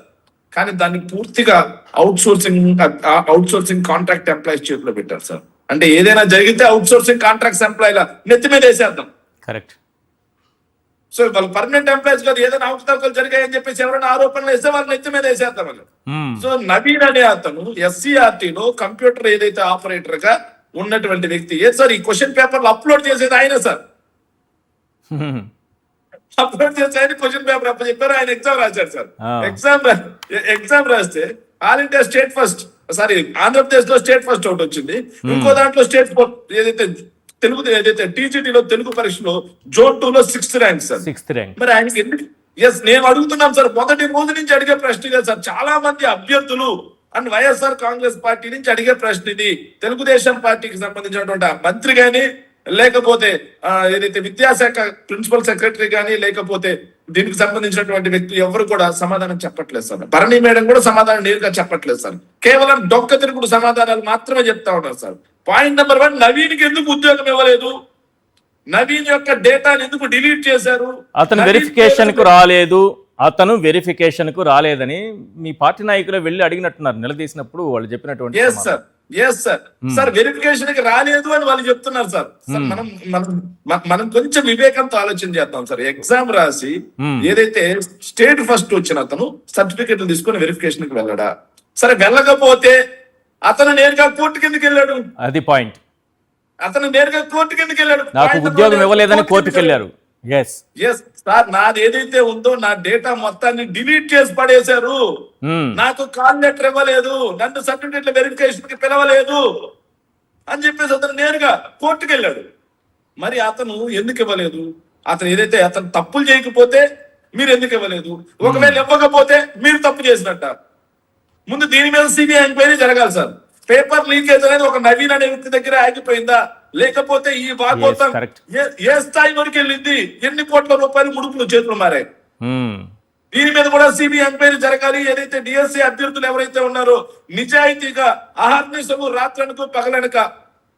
కానీ దాన్ని పూర్తిగా అవుట్ సోర్సింగ్ కాంట్రాక్ట్ ఎంప్లాయీస్ చేతిలో పెట్టారు సార్. అంటే ఏదైనా జరిగితే అవుట్ సోర్సింగ్ కాంట్రాక్ట్స్ ఎంప్లాయీల నెత్తి మీద వేసేద్దాం. కరెక్ట్. సో వాళ్ళు పర్మనెంట్ ఎంప్లాయీస్ కాదు, ఏదైనా అవకతవకలు జరిగాయని చెప్పేసి ఎవరైనా ఆరోపణలు వేస్తే వాళ్ళ నెత్తి మీద వేసేద్దాం వాళ్ళు. సో నవీన్ అనే అతను SCRTలో కంప్యూటర్ ఏదైతే ఆపరేటర్ గా ఉన్నటువంటి వ్యక్తి సార్ ఈ క్వశ్చన్ పేపర్లు అప్లోడ్ చేసేది ఆయన సార్. అప్లోడ్ చేసి ఆయన క్వశ్చన్ పేపర్ అప్పచెప్పారు, ఆయన ఎగ్జామ్ రాశారు సార్. ఎగ్జామ్ రాస్తే all India state first, sorry Andhra Pradesh లో స్టేట్ ఫస్ట్ ఒకటి వచ్చింది, ఇంకో దాంట్లో స్టేట్ ఏదైతే తెలుగు ఏదైతే TGTలో తెలుగు పరీక్షలో Zone 2లో 6th rank sir. 6th rank. మరి ఆయనకి ఎందుకు నేను అడుగుతున్నాం సార్, మొదటి రోజు నుంచి అడిగే ప్రశ్న ఇదే సార్. చాలా మంది అభ్యర్థులు అండ్ వైఎస్ఆర్ కాంగ్రెస్ పార్టీ నుంచి అడిగే ప్రశ్న ఇది. తెలుగుదేశం పార్టీకి సంబంధించినటువంటి మంత్రి గాని లేకపోతే ఏదైతే విద్యాశాఖ ప్రిన్సిపల్ సెక్రటరీ కానీ లేకపోతే దీనికి సంబంధించినటువంటి వ్యక్తులు ఎవరు కూడా సమాధానం చెప్పట్లేదు సార్. భరణి మేడం కూడా సమాధానం నేరుగా చెప్పట్లేదు సార్. కేవలం డొక్క తిరుగుడు సమాధానాలు మాత్రమే చెప్తా ఉన్నారు సార్. పాయింట్ నెంబర్ 1, నవీన్కి ఎందుకు ఉద్యోగం ఇవ్వలేదు? నవీన్ యొక్క డేటాను ఎందుకు డిలీట్ చేశారు? అతను వెరిఫికేషన్ కు రాలేదని మీ పార్టీ నాయకులు వెళ్ళి అడిగినట్టున్నారు నిలదీసినప్పుడు వాళ్ళు చెప్పినటువంటి. సార్ వెరిఫికేషన్ కి రాలేదు అని వాళ్ళు చెప్తున్నారు సార్. మనం కొంచెం వివేకంతో ఆలోచన చేద్దాం సార్. ఎగ్జామ్ రాసి ఏదైతే స్టేట్ ఫస్ట్ వచ్చిన అతను సర్టిఫికెట్లు తీసుకొని వెరిఫికేషన్ కి వెళ్ళడా? సరే వెళ్ళకపోతే అతను నేరుగా కోర్టు కిందకి వెళ్ళాడు. అది పాయింట్. అతను నేరుగా కోర్టు కిందకి వెళ్ళాడు. నాకు ఉద్యోగం ఇవ్వలేదని కోర్టుకి వెళ్ళారు. సార్ నాది ఏదైతే ఉందో నా డేటా మొత్తాన్ని డిలీట్ చేసి పడేశారు. నాకు కాల్ లెటర్ ఇవ్వలేదు, నన్ను సర్టిఫికెట్ల వెరిఫికేషన్ కి పిలవలేదు అని చెప్పేసి అతను నేరుగా కోర్టుకు వెళ్ళాడు. మరి అతను ఎందుకు ఇవ్వలేదు? అతను ఏదైతే అతను తప్పులు చేయకపోతే మీరు ఎందుకు ఇవ్వలేదు? ఒకవేళ ఇవ్వకపోతే మీరు తప్పు చేసినట్ట. ముందు దీని మీద సిబిఐ ఎంక్వైరీ జరగాలి సార్. పేపర్ లీకేజ్ అనేది ఒక నవీన్ అనే వ్యక్తి దగ్గర ఆగిపోయిందా, లేకపోతే ఈ భాగవతం ఏ స్థాయి వరకు వెళ్ళింది, ఎన్ని కోట్ల రూపాయలు ముడుపులు చేతులు మారాయి? దీని మీద కూడా సిబిఐ ఎంక్వైరీ జరగాలి. ఏదైతే DSC అభ్యర్థులు ఎవరైతే ఉన్నారో నిజాయితీగా అహర్నిశము రాత్రనుకు పగలనక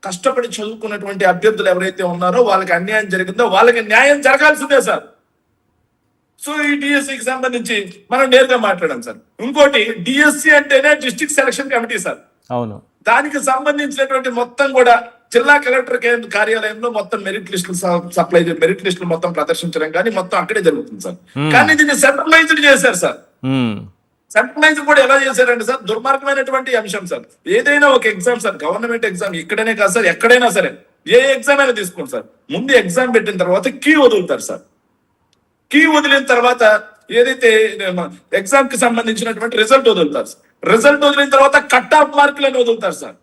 కష్టపడి చదువుకున్నటువంటి అభ్యర్థులు ఎవరైతే ఉన్నారో వాళ్ళకి అన్యాయం జరిగిందో వాళ్ళకి న్యాయం జరగాల్సిందే సార్. సో ఈ DSCకి సంబంధించి మనం నేరుగా మాట్లాడాం సార్. ఇంకోటి DSC అంటేనే డిస్ట్రిక్ట్ సెలక్షన్ కమిటీ సార్. అవును. దానికి సంబంధించినటువంటి మొత్తం కూడా జిల్లా కలెక్టర్ కార్యాలయంలో మొత్తం మెరిట్ లిస్టులు మొత్తం ప్రదర్శించడం కానీ మొత్తం అక్కడే జరుగుతుంది సార్. కానీ దీన్ని సెంట్రలైజ్డ్ చేశారు సార్. సెంట్రలైజ్ కూడా ఎలా చేశారంటే సార్ దుర్మార్గమైనటువంటి అంశం సార్. ఏదైనా ఒక ఎగ్జామ్ సార్, గవర్నమెంట్ ఎగ్జామ్ ఇక్కడనే కాదు సార్, ఎక్కడైనా సరే ఏ ఎగ్జామ్ అయినా తీసుకోండి సార్. ముందు ఎగ్జామ్ పెట్టిన తర్వాత కీ వదులుతారు సార్. కీ వదిలిన తర్వాత ఏదైతే ఎగ్జామ్ కి సంబంధించినటువంటి రిజల్ట్ వదులుతారు సార్. రిజల్ట్ వదిలిన తర్వాత కట్ ఆఫ్ మార్కులను వదులుతారు సార్.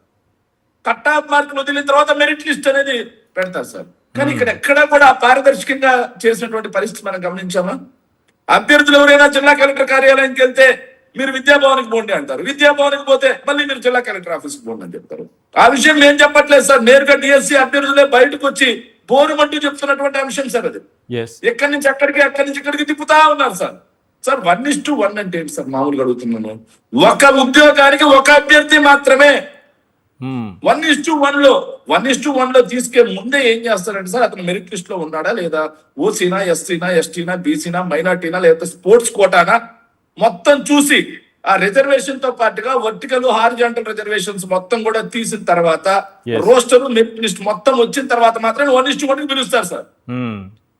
కట్ ఆఫ్ మార్కులు వదిలిన తర్వాత మెరిట్ లిస్ట్ అనేది పెడతారు సార్. కానీ ఇక్కడ ఎక్కడా కూడా పారదర్శకంగా చేసినటువంటి పరిస్థితి మనం గమనించామా? అభ్యర్థులు ఎవరైనా జిల్లా కలెక్టర్ కార్యాలయానికి వెళ్తే మీరు విద్యాభవన్కి పోండి అంటారు, విద్యాభవన్కి పోతే మళ్ళీ మీరు జిల్లా కలెక్టర్ ఆఫీస్కి పోండి అని చెప్తారు. ఆ విషయం నేను చెప్పట్లేదు సార్, నేరుగా DSC అభ్యర్థులే బయటకు వచ్చి బోరుమంటూ చెప్తున్నటువంటి అంశం సార్. అది ఎక్కడి నుంచి అక్కడికి అక్కడి నుంచి ఇక్కడికి తిప్పుతా ఉన్నారు సార్. సార్ 1:1 అంటే ఏంటి సార్? మామూలుగా అడుగుతున్నాను. ఒక ఉద్యోగానికి ఒక అభ్యర్థి మాత్రమే. 1:1 లో తీసుకే ముందే ఏం చేస్తారంటే సార్ అతను మెరిట్ లిస్ట్ లో ఉన్నాడా లేదా, ఓసీనా, ఎస్సీనా, ఎస్టీనా, బీసీనా, మైనార్టీనా, లేదా స్పోర్ట్స్ కోటానా మొత్తం చూసి ఆ రిజర్వేషన్ తో పాటుగా వర్టికల్ హారిజాంటల్ రిజర్వేషన్స్ మొత్తం కూడా తీసిన తర్వాత రోస్టర్ మెరిట్ లిస్ట్ మొత్తం వచ్చిన తర్వాత మాత్రమే 1:1 పిలుస్తారు సార్.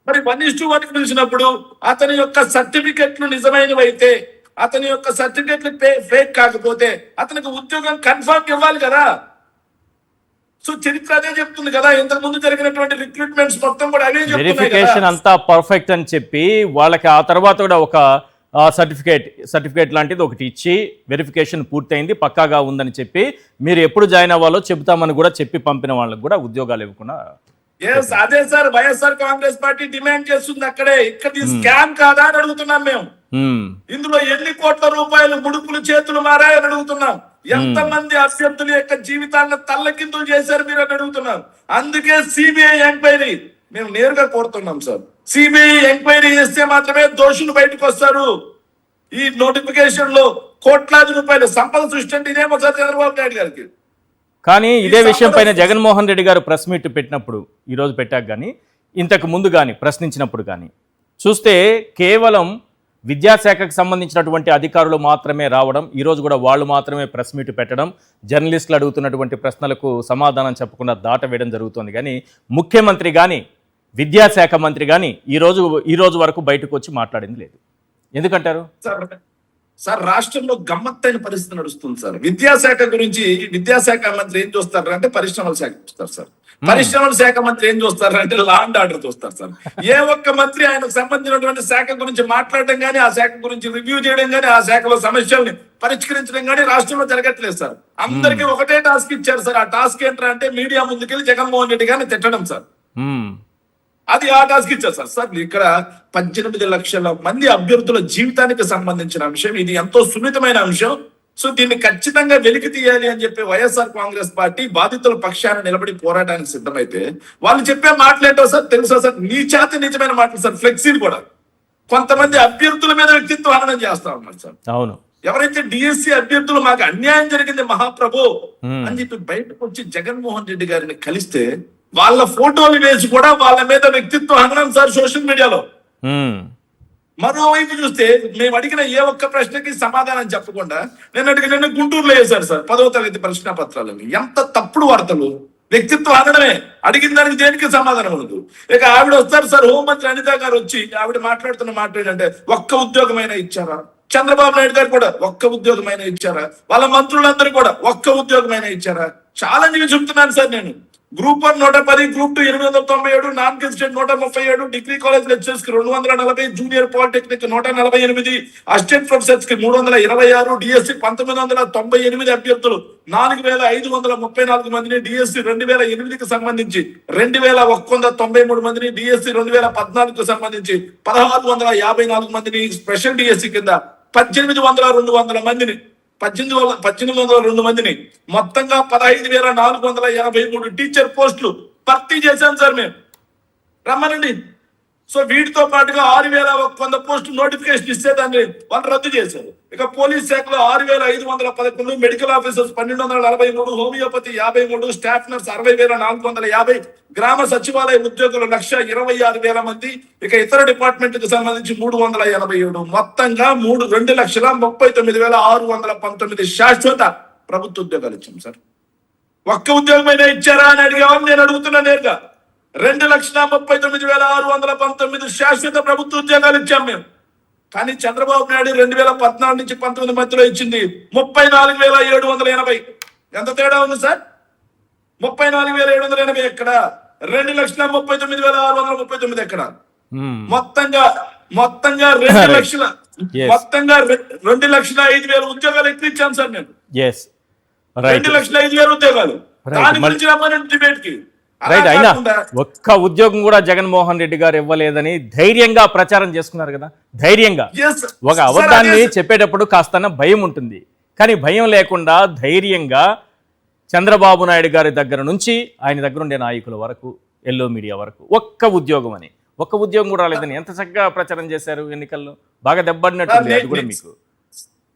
మరి 1:1 పిలిచినప్పుడు అతని యొక్క సర్టిఫికెట్లు నిజమైనవైతే, అతని యొక్క సర్టిఫికెట్లు ఫేక్ కాకపోతే అతనికి ఉద్యోగం కన్ఫర్మ్ ఇవ్వాలి కదా. సో చరిత్ర అదే చెప్తుంది కదా, ఇంతకు ముందు జరిగినటువంటి రిక్రూట్మెంట్స్ మొత్తం కూడా అవే చెప్తున్నాయి. వెరిఫికేషన్ అంతా పర్ఫెక్ట్ అని చెప్పి వాళ్ళకి ఆ తర్వాత కూడా ఒక సర్టిఫికేట్ లాంటిది ఒకటి ఇచ్చి వెరిఫికేషన్ పూర్తయింది పక్కాగా ఉందని చెప్పి మీరు ఎప్పుడు జాయిన్ అవ్వాలో చెబుతామని కూడా చెప్పి పంపిన వాళ్ళకి కూడా ఉద్యోగాలు ఇవ్వకుండా. అదే sir YSR Congress party demand చేస్తుంది అక్కడే. ఇక్కడ స్కామ్ కాదా అని అడుగుతున్నాం మేము. ఇందులో ఎన్ని కోట్ల రూపాయలు ముడుపులు చేతులు మారాయని అడుగుతున్నాం. ఎంతమంది అభ్యర్థుల యొక్క జీవితాలను తల్లకిందులు చేశారు మీరు అని అడుగుతున్నాం. అందుకే సిబిఐ ఎంక్వైరీ మేము నేరుగా కోరుతున్నాం సార్. సిబిఐ ఎంక్వైరీ చేస్తే మాత్రమే దోషులు బయటకు వస్తారు. ఈ నోటిఫికేషన్ లో కోట్లాది రూపాయల సంపద సృష్టి అంటే ఇదేమో సార్ చంద్రబాబు నాయుడు గారికి. కానీ ఇదే విషయం పైన జగన్మోహన్ రెడ్డి గారు ప్రెస్ మీట్ పెట్టినప్పుడు, ఈరోజు పెట్టాక కానీ ఇంతకు ముందు కానీ ప్రశ్నించినప్పుడు కానీ చూస్తే కేవలం విద్యాశాఖకు సంబంధించినటువంటి అధికారులు మాత్రమే రావడం, ఈరోజు కూడా వాళ్ళు మాత్రమే ప్రెస్ మీట్ పెట్టడం, జర్నలిస్టులు అడుగుతున్నటువంటి ప్రశ్నలకు సమాధానం చెప్పకుండా దాటవేయడం జరుగుతుంది. కానీ ముఖ్యమంత్రి కానీ విద్యాశాఖ మంత్రి కానీ ఈ రోజు వరకు బయటకు వచ్చి మాట్లాడింది లేదు. ఎందుకంటారు? సార్ రాష్ట్రంలో గమ్మత్తైన పరిస్థితి నడుస్తుంది సార్. విద్యాశాఖ గురించి విద్యాశాఖ మంత్రి ఏం చూస్తారు అంటే పరిశ్రమల శాఖ చూస్తారు సార్. పరిశ్రమల శాఖ మంత్రి ఏం చూస్తారు అంటే లా అండ్ ఆర్డర్ చూస్తారు సార్. ఏ ఒక్క మంత్రి ఆయనకు సంబంధించినటువంటి శాఖ గురించి మాట్లాడడం కానీ, ఆ శాఖ గురించి రివ్యూ చేయడం కానీ, ఆ శాఖలో సమస్యల్ని పరిష్కరించడం కానీ రాష్ట్రంలో జరగట్లేదు సార్. అందరికీ ఒకటే టాస్క్ ఇచ్చారు సార్. ఆ టాస్క్ ఏంటంటే మీడియా ముందుకెళ్ళి జగన్మోహన్ రెడ్డి గారిని తిట్టడం సార్. అది ఆ టాస్క్ ఇచ్చారు సార్. సార్ ఇక్కడ 18 లక్షల మంది అభ్యర్థుల జీవితానికి సంబంధించిన అంశం ఇది, ఎంతో సున్నితమైన అంశం. సో దీన్ని ఖచ్చితంగా వెలికి తీయాలి అని చెప్పి వైఎస్ఆర్ కాంగ్రెస్ పార్టీ బాధితుల పక్షాన నిలబడి పోరాటానికి సిద్ధమైతే వాళ్ళు చెప్పే మాటలేంటో సార్ తెలుసా సార్? నిజమైన మాటలు సార్. ఫ్లెక్సీలు కూడా కొంతమంది అభ్యర్థుల మీద వ్యక్తిత్వ హననం చేస్తా ఉన్నారు సార్. అవును. ఎవరైతే డిఎస్సి అభ్యర్థులు మాకు అన్యాయం జరిగింది మహాప్రభు అని చెప్పి బయటకు వచ్చి జగన్మోహన్ రెడ్డి గారిని కలిస్తే వాళ్ళ ఫోటోలు వేసి కూడా వాళ్ళ మీద వ్యక్తిత్వ హననం సార్ సోషల్ మీడియాలో. మరోవైపు చూస్తే మేము అడిగిన ఏ ఒక్క ప్రశ్నకి సమాధానం చెప్పకుండా నిన్న గుంటూరులో వేశారు సార్ 10వ తరగతి ప్రశ్న పత్రాలని. ఎంత తప్పుడు వార్తలు, వ్యక్తిత్వ హననమే. అడిగిన దానికి దేనికి సమాధానం ఉండదు. ఇక ఆవిడ వస్తారు సార్, హోంమంత్రి అనిత గారు వచ్చి ఆవిడ మాట్లాడుతున్న మాట ఏంటంటే ఒక్క ఉద్యోగమైనా ఇచ్చారా? చంద్రబాబు నాయుడు గారు కూడా ఒక్క ఉద్యోగమైనా ఇచ్చారా? వాళ్ళ మంత్రులందరూ కూడా ఒక్క ఉద్యోగమైనా ఇచ్చారా? ఛాలెంజ్ చెప్తున్నాను సార్ నేను. Group 1 110, group 2 897, non gazetted 137, degree college lecturers కి 240, జూనియర్ పాలిటెక్నిక్ 148, అసిస్టెంట్ ప్రొఫెసర్స్ కి 326, డిఎస్సి 1998 అభ్యర్థులు 4534 మందిని, డిఎస్సి 2008కి సంబంధించి 2193 మందిని, డిఎస్సి 2014కు సంబంధించి 1654 మందిని, స్పెషల్ డిఎస్సి కింద 1802 మందిని, 1802 మందిని, మొత్తంగా 15,483 టీచర్ పోస్టులు భర్తీ చేశాం సార్ మేము. రమ్మనండి. సో వీటితో పాటుగా 6,100 పోస్టులు నోటిఫికేషన్ ఇస్తే దాన్ని వాళ్ళు రద్దు చేశారు. ఇక పోలీస్ శాఖలో 6,511, medical officers 1,243, homeopathy 53, staff nurse 60,450, గ్రామ సచివాలయ ఉద్యోగులు 1,26,000 మంది, ఇక ఇతర డిపార్ట్మెంట్ కి సంబంధించి 387, మొత్తంగా 2,39,619 శాశ్వత ప్రభుత్వ ఉద్యోగాలు ఇచ్చాం సార్. ఒక్క ఉద్యోగమైనా ఇచ్చారా అని అడిగామని నేను అడుగుతున్నా నేరుగా. 2,39,619 శాశ్వత ప్రభుత్వ ఉద్యోగాలు ఇచ్చాం మేము. కానీ చంద్రబాబు నాయుడు 2014 నుంచి 19 మధ్యలో ఇచ్చింది 34,780. ఎంత తేడా ఉంది సార్? 34,780 ఎక్కడ? 2,39,639 ఎక్కడ? మొత్తంగా 2,05,000 ఉద్యోగాలు ఎక్కడ ఇచ్చాం సార్ నేను? 2,05,000 ఉద్యోగాలు. దాని గురించి రమ్మని డిబేట్ కి. రైట్. అయినా ఒక్క ఉద్యోగం కూడా జగన్మోహన్ రెడ్డి గారు ఇవ్వలేదని ధైర్యంగా ప్రచారం చేసుకున్నారు కదా. ధైర్యంగా ఒక అబద్ధాన్ని చెప్పేటప్పుడు కాస్త భయం ఉంటుంది. కానీ భయం లేకుండా ధైర్యంగా చంద్రబాబు నాయుడు గారి దగ్గర నుంచి ఆయన దగ్గర ఉండే నాయకుల వరకు, ఎల్లో మీడియా వరకు ఒక్క ఉద్యోగం కూడా రాలేదని ఎంత చక్కగా ప్రచారం చేశారు ఎన్నికల్లో. బాగా దెబ్బడినట్టుంది అది కూడా మీకు.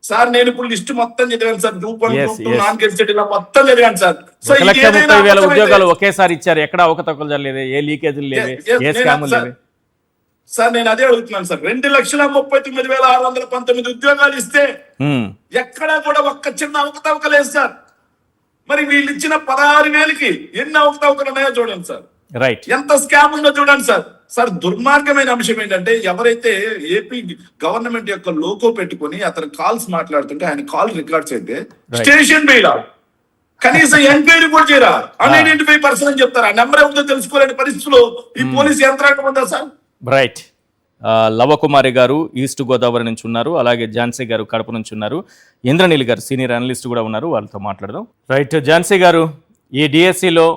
సార్ నేను ఇప్పుడు లిస్ట్ మొత్తం చదివాను sir. Group 1, group 2, non gazetted ఇలా మొత్తం చదివాను సార్. 1,30,000 ఉద్యోగాలు ఒకేసారి ఇచ్చారు. ఎక్కడ అవకతవకలు జరగలేదు, ఏ లీకేజీలు లేవే, ఏ స్కాములు లేవే. సార్ నేను అదే అడుగుతున్నాను సార్. 2,39,619 ఉద్యోగాలు ఇస్తే ఎక్కడా కూడా ఒక్క చిన్న అవకతవక లేదు సార్. మరి వీళ్ళు ఇచ్చిన 16,000కి ఎన్ని అవకతవకలు ఉన్నాయో చూడండి సార్. రైట్. ఎంత స్కామ్ ఉందో చూడండి సార్. సార్ దుర్మార్గమైన అంశం ఏంటంటే ఎవరైతే ఏపీ గవర్నమెంట్ యొక్క లోగో పెట్టుకుని అతను కాల్స్ మాట్లాడుతుంటే ఆయన కాల్ రికార్డ్స్ అయితే స్టేషన్ వేయరా, కనీసం ఎంక్వైరీ కూడా చేయరా, అన్ఐడెంటిఫై పర్సన్ అని చెప్తారా, నెంబర్ ఏమిటో తెలుసుకోలేని పరిస్థితుల్లో ఈ పోలీస్ యంత్రాంగం ఉందా సార్? రైట్. లవకుమారి గారు ఈస్ట్ గోదావరి నుంచి ఉన్నారు, అలాగే ఝాన్సీ గారు కడప నుంచి ఉన్నారు, ఇంద్రనీల్ గారు సీనియర్ అనలిస్ట్ కూడా ఉన్నారు, వాళ్ళతో మాట్లాడదాం. రైట్. ఝాన్సీ గారు, ఈ డిఎస్సిలో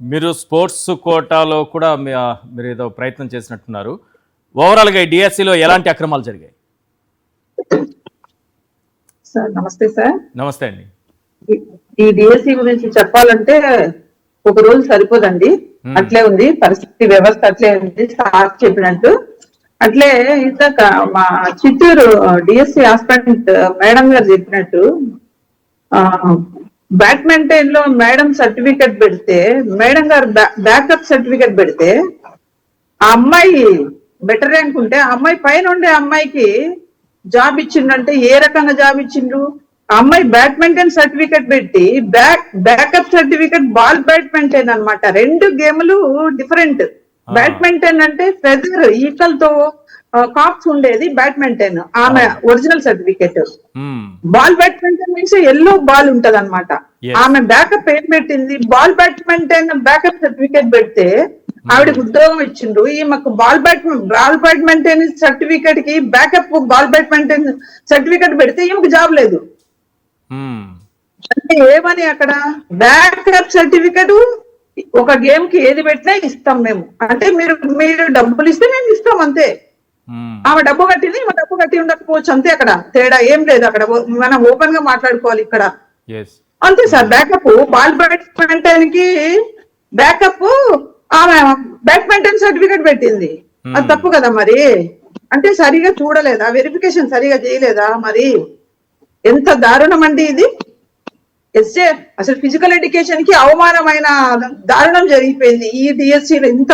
మీరు స్పోర్ట్స్ కోటాలో కూడా మీరు ఏదో ప్రయత్నం చేసినట్టున్నారు. ఓవరాల్గా ఈ డిఎస్సిలో ఎలాంటి అక్రమాలు జరిగాయి? సార్ నమస్తే సార్. నమస్తే అండి. ఈ డిఎస్సి గురించి చెప్పాలంటే ఒక రోజు సరిపోదండి. అట్లే ఉంది పరిస్థితి, వ్యవస్థ అట్లే ఉంది. సార్ చెప్పినట్టు అట్లే ఇందాక మా చిత్తూరు డిఎస్సి ఆస్పిరెంట్ మేడం గారు చెప్పినట్టు బ్యాడ్మింటన్ లో మేడం సర్టిఫికెట్ పెడితే మేడం గారు బ్యాకప్ సర్టిఫికెట్ పెడితే ఆ అమ్మాయి బెటర్ ర్యాంక్ ఉంటే ఆ అమ్మాయి పైన ఉండే అమ్మాయికి జాబ్ ఇచ్చిండంటే ఏ రకంగా జాబ్ ఇచ్చిండ్రు? ఆ అమ్మాయి బ్యాడ్మింటన్ సర్టిఫికెట్ పెట్టి బ్యాకప్ సర్టిఫికెట్ బాల్ బ్యాడ్మింటన్ అన్నమాట. రెండు గేములు డిఫరెంట్. బ్యాడ్మింటన్ అంటే ఫెదర్ ఈకల్ తో కాక్స్ ఉండేది బ్యాడ్మింటన్, ఆమె original certificate. Ball badminton means yellow ball ఉంటది అనమాట. ఆమె బ్యాకప్ ఏం పెట్టింది? బాల్ బ్యాడ్మింటన్ బ్యాకప్ సర్టిఫికెట్ పెడితే ఆవిడకి ఉద్యోగం ఇచ్చిండ్రు. ఈమెకు బాల్ బ్యాడ్మింటన్ సర్టిఫికెట్ కి బ్యాకప్ బాల్ బ్యాడ్మింటన్ సర్టిఫికెట్ పెడితే ఈమెకు జాబ్ లేదు. అంటే ఏమని అక్కడ బ్యాకప్ సర్టిఫికెట్ ఒక గేమ్ కి ఏది పెట్టినా ఇస్తాం మేము అంటే మీరు డబ్బులు ఇస్తే మేము ఇస్తాం అంతే. ఆమె డబ్బు కట్టింది, ఈమె డబ్బు కట్టి ఉండకపోవచ్చు అంతే. అక్కడ తేడా ఏం లేదు. అక్కడ మనం ఓపెన్ గా మాట్లాడుకోవాలి ఇక్కడ అంతే సార్. బ్యాకప్ బాల్ బ్యాడ్మింటన్ కి బ్యాకప్ ఆమె బ్యాడ్మింటన్ సర్టిఫికెట్ పెట్టింది, అది తప్పు కదా మరి. అంటే సరిగా చూడలేదా? వెరిఫికేషన్ సరిగా చేయలేదా? మరి ఎంత దారుణం అండి ఇది. ఎస్ఏ అసలు ఫిజికల్ ఎడ్యుకేషన్ కి అవమానమైన దారుణం జరిగిపోయింది ఈ డిఎస్సి. ఇంత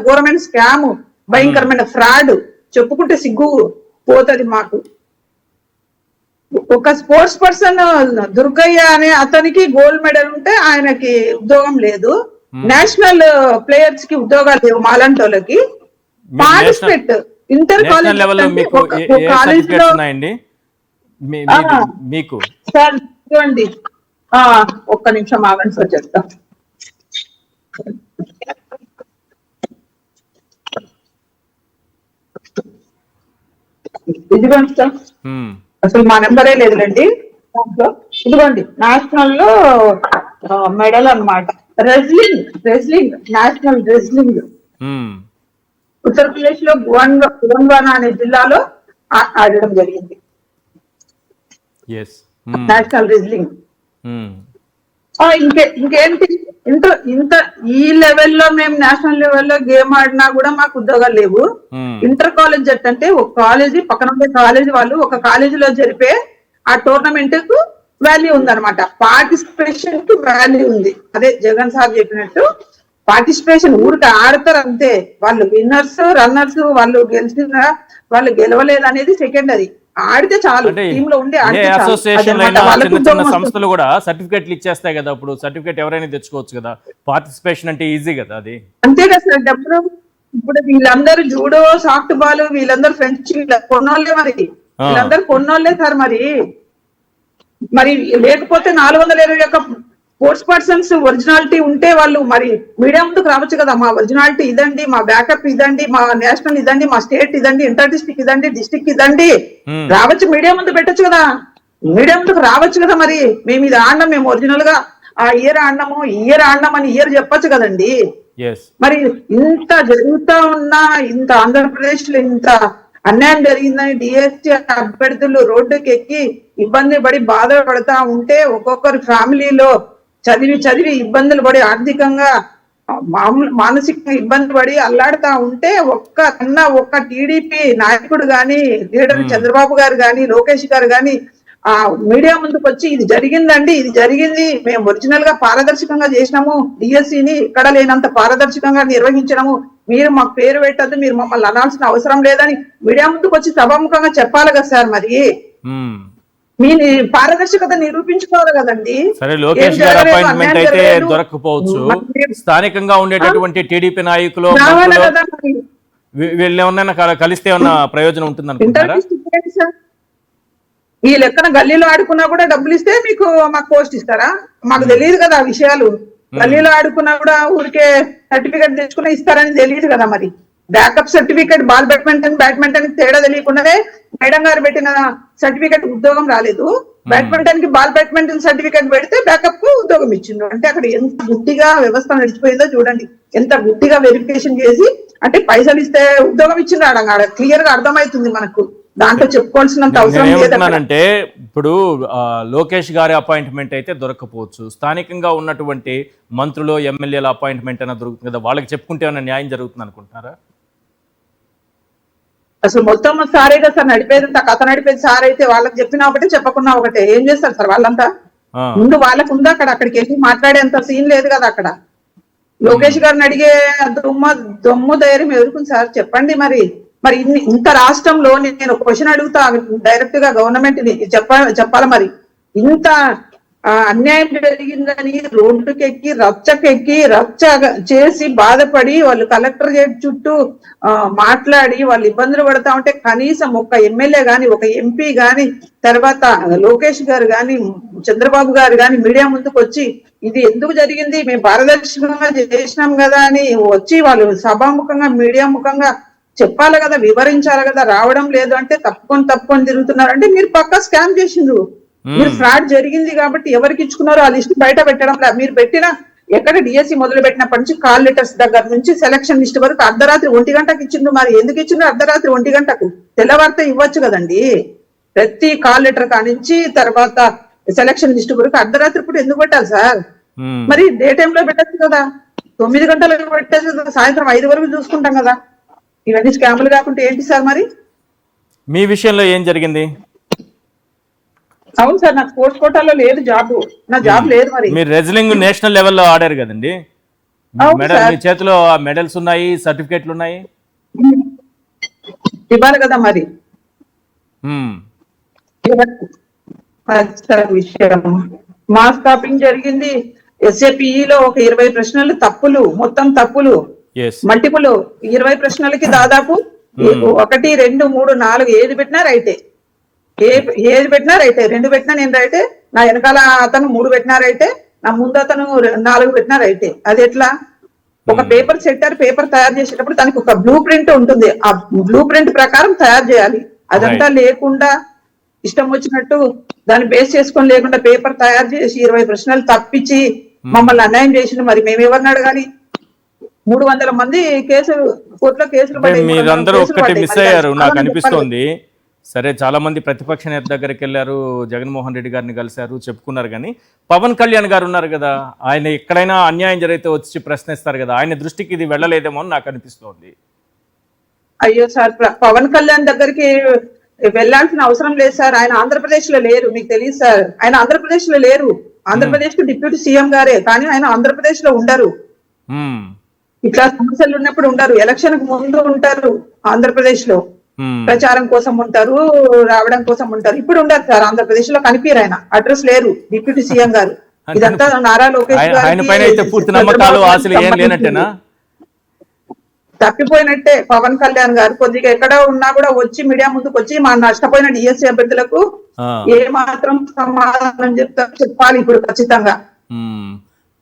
ఘోరమైన స్కామ్, భయంకరమైన ఫ్రాడ్ చెప్పుకుంటే సిగ్గు పోతది మాకు. ఒక స్పోర్ట్స్ పర్సన్ దుర్గయ్య అనే అతనికి గోల్డ్ మెడల్ ఉంటే ఆయనకి ఉద్యోగం లేదు. నేషనల్ ప్లేయర్స్ కి ఉద్యోగాలు లేవు మాలాంటి వాళ్ళకి. పార్టిసిపేట్ ఇంటర్ కాలేజ్ కాలేజీలో మీకు సార్ చూడండి, ఒక్క నిమిషం ఆగండి సార్ చెప్తా. ఇదిగోండి సార్, అసలు మా నెంబరే లేదులేండి దాంట్లో. ఇదిగోండి నేషనల్ లో మెడల్ అన్నమాట. రెజ్లింగ్ నేషనల్ రెజ్లింగ్ ఉత్తరప్రదేశ్ లో గోండ్వానా అనే జిల్లాలో ఆడడం జరిగింది నేషనల్ రెజ్లింగ్. ఇంకేంటి ఇంత ఈ లెవెల్లో మేము నేషనల్ లెవెల్లో గేమ్ ఆడినా కూడా మాకు ఉద్యోగాలు లేవు. ఇంటర్ కాలేజ్ జట్ అంటే ఒక కాలేజీ పక్కన ఉండే కాలేజీ వాళ్ళు ఒక కాలేజీలో జరిపే ఆ టోర్నమెంట్ కు వాల్యూ ఉందన్నమాట. పార్టిసిపేషన్ కి వాల్యూ ఉంది. అదే జగన్ సార్ చెప్పినట్టు పార్టిసిపేషన్ ఊరికి ఆడతారు అంతే. వాళ్ళు విన్నర్స్ రన్నర్స్, వాళ్ళు గెలిచిన వాళ్ళు గెలవలేదు అనేది సెకండరీ. ఆడితే చాలు, టీమ్ లో ఉండి సంస్థలు కూడా సర్టిఫికెట్లు ఇచ్చేస్తాయి కదా. ఇప్పుడు సర్టిఫికెట్ ఎవరైనా తెచ్చుకోవచ్చు కదా. పార్టిసిపేషన్ అంటే ఈజీ కదా అది. అంతే కదా సార్. డబ్బులు ఇప్పుడు వీళ్ళందరూ జూడో సాఫ్ట్ బాల్ వీళ్ళందరూ ఫ్రెంచ్ కొన్నోళ్ళే మరి. వీళ్ళందరూ కొన్నోళ్ళే సార్. మరి లేకపోతే 421 స్పోర్ట్స్ పర్సన్స్ ఒరిజినాలిటీ ఉంటే వాళ్ళు మరి మీడియా ముందుకు రావచ్చు కదా. మా ఒరిజినాలిటీ ఇదండి, మా బ్యాకప్ ఇదండి, మా నేషనల్ ఇదండి, మా స్టేట్ ఇదండి, ఇంటర్ డిస్ట్రిక్ట్ ఇదండి, డిస్ట్రిక్ట్ ఇదండి రావచ్చు. మీడియా ముందు పెట్టచ్చు కదా. మీడియా ముందుకు రావచ్చు కదా. మరి మేము ఇది ఆడినాం, మేము ఒరిజినల్ గా ఆ ఇయర్ ఆడినాము, ఇయర్ ఆడినామని ఇయర్ చెప్పచ్చు కదండి. మరి ఇంత జరుగుతా ఉన్నా, ఇంత ఆంధ్రప్రదేశ్ లో ఇంత అన్యాయం జరిగిందని డిఎస్సి అభ్యర్థులు రోడ్డుకి ఎక్కి ఇబ్బంది పడి బాధపడతా ఉంటే, ఒక్కొక్కరు ఫ్యామిలీలో చదివి ఇబ్బందులు పడి ఆర్థికంగా మానసికంగా ఇబ్బంది పడి అల్లాడుతా ఉంటే ఒక్క టీడీపీ నాయకుడు గాని, లీడర్ చంద్రబాబు గారు గాని, లోకేష్ గారు గాని ఆ మీడియా ముందుకు వచ్చి ఇది జరిగిందండి, ఇది జరిగింది, మేము ఒరిజినల్ గా పారదర్శకంగా చేసినాము, డిఎస్సిని ఇక్కడ లేనంత పారదర్శకంగా నిర్వహించినాము, మీరు మాకు పేరు పెట్టద్దు, మీరు మమ్మల్ని అనాల్సిన అవసరం లేదని మీడియా ముందుకు వచ్చి సభాముఖంగా చెప్పాలి కదా సార్. మరి మీ పారదర్శకత నిరూపించుకోవాలి కదండి. సరే, లోకేష్ గారి అపాయింట్మెంట్ అయితే దొరకకపోవచ్చు. స్థానికంగా ఉండేటటువంటి టీడీపీ నాయకులు వీళ్ళు ఏమన్నా కలిస్తే ఏమన్నా ప్రయోజనం ఉంటుంది అనుకుంటారా? ఈ లెక్కన గల్లీలో ఆడుకున్నా కూడా డబ్బులు ఇస్తే మాకు పోస్ట్ ఇస్తారా? మాకు తెలియదు కదా ఆ విషయాలు. గల్లీలో ఆడుకున్నా కూడా ఊరికే సర్టిఫికేట్ తెచ్చుకున్నా ఇస్తారని తెలియదు కదా. మరి బ్యాకప్ సర్టిఫికేట్ బాల్ బ్యాడ్మింటన్ తేడా తెలియకుండానే మేడం గారు పెట్టిన సర్టిఫికేట్ ఉద్యోగం రాలేదు. బ్యాడ్మింటన్ కి బాల్ బ్యాడ్మింటన్ సర్టిఫికేట్ పెడితే బ్యాకప్ కు ఉద్యోగం ఇచ్చిండ్రు. అంటే అక్కడ ఎంత గుడ్డిగా వ్యవస్థ నడిచిపోయిందో చూడండి. ఎంత గుడ్డిగా వెరిఫికేషన్ చేసి అంటే పైసలు ఇస్తే ఉద్యోగం ఇచ్చిండ్రు ఆడ క్లియర్ గా అర్థమవుతుంది మనకు. దాంట్లో చెప్పుకోవాల్సినంత అవసరం లేదంటే ఇప్పుడు లోకేష్ గారి అపాయింట్మెంట్ అయితే దొరకపోవచ్చు. స్థానికంగా ఉన్నటువంటి మంత్రులు ఎమ్మెల్యేల అపాయింట్మెంట్ అయినా దొరుకుతుంది కదా. వాళ్ళకి చెప్పుకుంటే ఏమైనా న్యాయం జరుగుతుంది అనుకుంటున్నారా? అసలు మొత్తం సారే కదా సార్ నడిపేది, కథ నడిపేది సార్ అయితే వాళ్ళకి చెప్పినా ఒకటే చెప్పకున్నా ఒకటే. ఏం చేస్తారు సార్ వాళ్ళంతా? ముందు వాళ్ళకు ఉందా అక్కడికి వెళ్ళి మాట్లాడేంత సీన్ లేదు కదా అక్కడ. లోకేష్ గారిని అడిగే దొమ్ము ధైర్యం ఎదుర్కొని సార్ చెప్పండి. మరి ఇంత రాష్ట్రంలో నేను ఒక క్వశ్చన్ అడుగుతా డైరెక్ట్ గా గవర్నమెంట్ ని చెప్పాలి. మరి ఇంత అన్యాయం జరిగిందని రోడ్డుకెక్కి రచ్చ చేసి బాధపడి వాళ్ళు కలెక్టర్ చుట్టూ మాట్లాడి వాళ్ళు ఇబ్బందులు పడతా ఉంటే కనీసం ఒక ఎమ్మెల్యే గాని ఒక ఎంపీ గాని తర్వాత లోకేష్ గారు గాని చంద్రబాబు గారు గాని మీడియా ముందుకు వచ్చి ఇది ఎందుకు జరిగింది, మేము పారదర్శకంగా చేసినాం కదా అని వచ్చి వాళ్ళు సభాముఖంగా మీడియా ముఖంగా చెప్పాలి కదా, వివరించాలి కదా. రావడం లేదు అంటే తప్పుకొని తిరుగుతున్నారు అంటే మీరు పక్కా స్కామ్ చేసిండ్రు. మీరు ఫ్రాడ్ జరిగింది కాబట్టి ఎవరికి ఇచ్చుకున్నారో ఆ లిస్ట్ బయట పెట్టడం లేదు. మీరు పెట్టిన ఎక్కడ డిఎస్సి మొదలు పెట్టినప్పటి నుంచి కాల్ లెటర్స్ దగ్గర నుంచి సెలక్షన్ లిస్ట్ వరకు అర్ధరాత్రి 1 గంటకు ఇచ్చిండ్రు. మరి ఎందుకు ఇచ్చిండ్రు అర్ధరాత్రి 1 గంటకు? తెల్లవారితే ఇవ్వచ్చు కదండి. ప్రతి కాల్ లెటర్ కానించి తర్వాత సెలక్షన్ లిస్ట్ వరకు అర్ధరాత్రి పూట ఎందుకు పెట్టాలి సార్? మరి డే టైమ్ లో పెట్టచ్చు కదా, 9 గంటలకు పెట్టచ్చు కదా, సాయంత్రం 5 వరకు చూసుకుంటాం కదా. ఇవన్నీ స్కాములు కాకుంటే ఏంటి సార్? మరి మీ విషయంలో ఏం జరిగింది? అవును సార్, నాకు స్పోర్ట్స్ కోటాలో లేదు జాబ్, నా జాబ్ లేదు. మరి మీరు రెజ్లింగ్ నేషనల్ లెవెల్లో ఆడారు కదండి, మెడల్ మీ చేతిలో మెడల్స్ ఉన్నాయి, సర్టిఫికెట్లు ఉన్నాయి, ఇవ్వాలి కదా. మరి విషయం మాస్ కాపింగ్ జరిగింది. ఎస్ఏపిఈలో ఒక 20 ప్రశ్నలు తప్పులు, మొత్తం తప్పులు మల్టిపుల్. 20 ప్రశ్నలకి దాదాపు 1, 2, 3, 4 ఏది పెట్టినా రైటే. ఏది పెట్టినా రైటే. 2 పెట్టినా నేను రైటే, నా వెనకాల అతను 3 పెట్టినా రైటే, నా ముందు అతను 4 పెట్టినా రైటే. అది ఎట్లా? ఒక పేపర్ సెట్టర్ పేపర్ తయారు చేసేటప్పుడు దానికి ఒక బ్లూ ప్రింట్ ఉంటుంది, ఆ బ్లూ ప్రింట్ ప్రకారం తయారు చేయాలి. అదంతా లేకుండా ఇష్టం వచ్చినట్టు దాన్ని బేస్ చేసుకొని లేకుండా పేపర్ తయారు చేసి 20 ప్రశ్నలు తప్పించి మమ్మల్ని అన్యాయం చేసిండు. మరి మేము ఎవరిని అడగాలి? 300 మంది కేసులు కోర్టులో కేసులు పడ్డాయి. మీరందరూ ఒక్కటి మిస్ అయ్యారు నాకు అనిపిస్తోంది. సరే, చాలా మంది ప్రతిపక్ష నేత దగ్గరికి వెళ్ళారు, జగన్మోహన్ రెడ్డి గారిని కలిశారు, చెప్పుకున్నారు. కానీ పవన్ కళ్యాణ్ గారు ఉన్నారు కదా, ఆయన ఎక్కడైనా అన్యాయం జరిగితే వచ్చి ప్రశ్నిస్తారు కదా, ఆయన దృష్టికి ఇది వెళ్ళలేదేమో అని నాకు అనిపిస్తోంది. అయ్యో సార్, పవన్ కళ్యాణ్ దగ్గరికి వెళ్ళాల్సిన అవసరం లేదు సార్. ఆయన ఆంధ్రప్రదేశ్ లో లేరు, మీకు తెలియదు సార్. ఆయన ఆంధ్రప్రదేశ్ లో లేరు. ఆంధ్రప్రదేశ్ కు డిప్యూటీ సీఎం గారే, కానీ ఆయన ఆంధ్రప్రదేశ్ లో ఉండరు. ఇట్లా సమస్యలు ఉన్నప్పుడు ఉండరు. ఎలక్షన్ కు ముందు ఉంటారు ఆంధ్రప్రదేశ్ లో, ప్రచారం కోసం ఉంటారు, రావడం కోసం ఉంటారు. ఇప్పుడు ఉండరు సార్ ఆంధ్రప్రదేశ్ లో, కనిపించారు. ఆయన అడ్రస్ లేరు డిప్యూటీ సీఎం గారు. ఇదంతా నారా లోకేష్ తప్పిపోయినట్టే. పవన్ కళ్యాణ్ గారు కొద్దిగా ఎక్కడ ఉన్నా కూడా వచ్చి మీడియా ముందుకు వచ్చి మా నష్టపోయిన డిఎస్సీ అభ్యర్థులకు ఏ మాత్రం సమాధానం చెప్పాలి ఇప్పుడు ఖచ్చితంగా.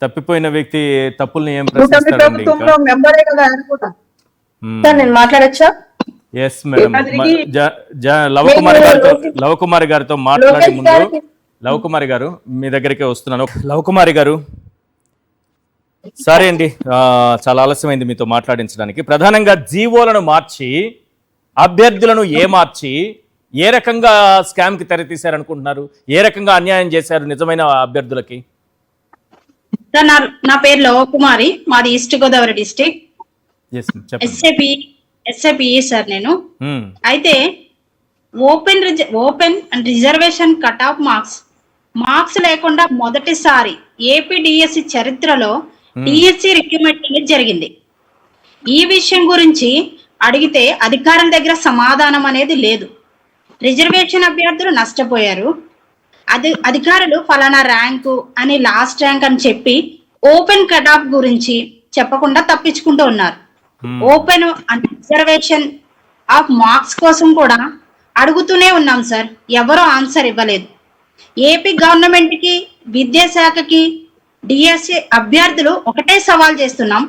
తప్పిపోయిన వ్యక్తి తప్పుల్ని ఏం ప్రభుత్వంలో మెంబరే కదా ఆయన కూడా. నేను మాట్లాడచ్చా? Yes madam. లవకుమారి గారితో మాట్లాడే ముందు, లవకుమారి గారు మీ దగ్గరికి వస్తున్నాను. లవకుమారి గారు, సరే అండి, చాలా ఆలస్యమైంది మీతో మాట్లాడించడానికి. ప్రధానంగా జీవోలను మార్చి అభ్యర్థులను మార్చి ఏ రకంగా స్కామ్ కి తెరతీశారనుకుంటున్నారు? ఏ రకంగా అన్యాయం చేశారు నిజమైన అభ్యర్థులకి? నా పేరు లవకుమారి, మాది east Godavari district, SAPE sir నేను. అయితే open and reservation cut off marks లేకుండా మొదటిసారి ఏపీ డిఎస్సి చరిత్రలో డిఎస్సి రిక్రూట్మెంట్ అనేది జరిగింది. ఈ విషయం గురించి అడిగితే అధికారుల దగ్గర సమాధానం అనేది లేదు. రిజర్వేషన్ అభ్యర్థులు నష్టపోయారు. అధికారులు ఫలానా ర్యాంకు అని లాస్ట్ ర్యాంక్ అని చెప్పి ఓపెన్ కట్ ఆఫ్ గురించి చెప్పకుండా తప్పించుకుంటూ ఉన్నారు. Open and reservation of marks కోసం కూడా అడుగుతూనే ఉన్నాం సార్, ఎవరో ఆన్సర్ ఇవ్వలేదు. ఏపీ గవర్నమెంట్ కి, విద్యాశాఖకి, డిఎస్సి అభ్యర్థులు ఒకటే సవాల్ చేస్తున్నాం.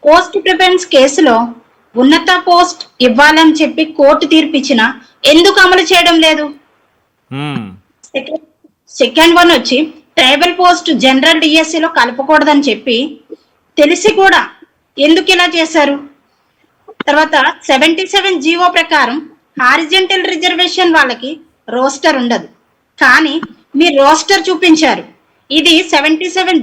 పోస్ట్ ప్రిఫరెన్స్ కేసులో ఉన్నత పోస్ట్ ఇవ్వాలని చెప్పి కోర్టు తీర్పిచ్చిన ఎందుకు అమలు చేయడం లేదు? సెకండ్ వన్ వచ్చి ట్రైబల్ పోస్ట్ జనరల్ డిఎస్సిలో కలపకూడదని చెప్పి తెలిసి కూడా ఎందుకు ఇలా చేశారు? తర్వాత 77 జీవో ప్రకారం హారిజెంటల్ రిజర్వేషన్ వాళ్ళకి రోస్టర్ ఉండదు, కానీ మీరు రోస్టర్ చూపించారు. ఇది 77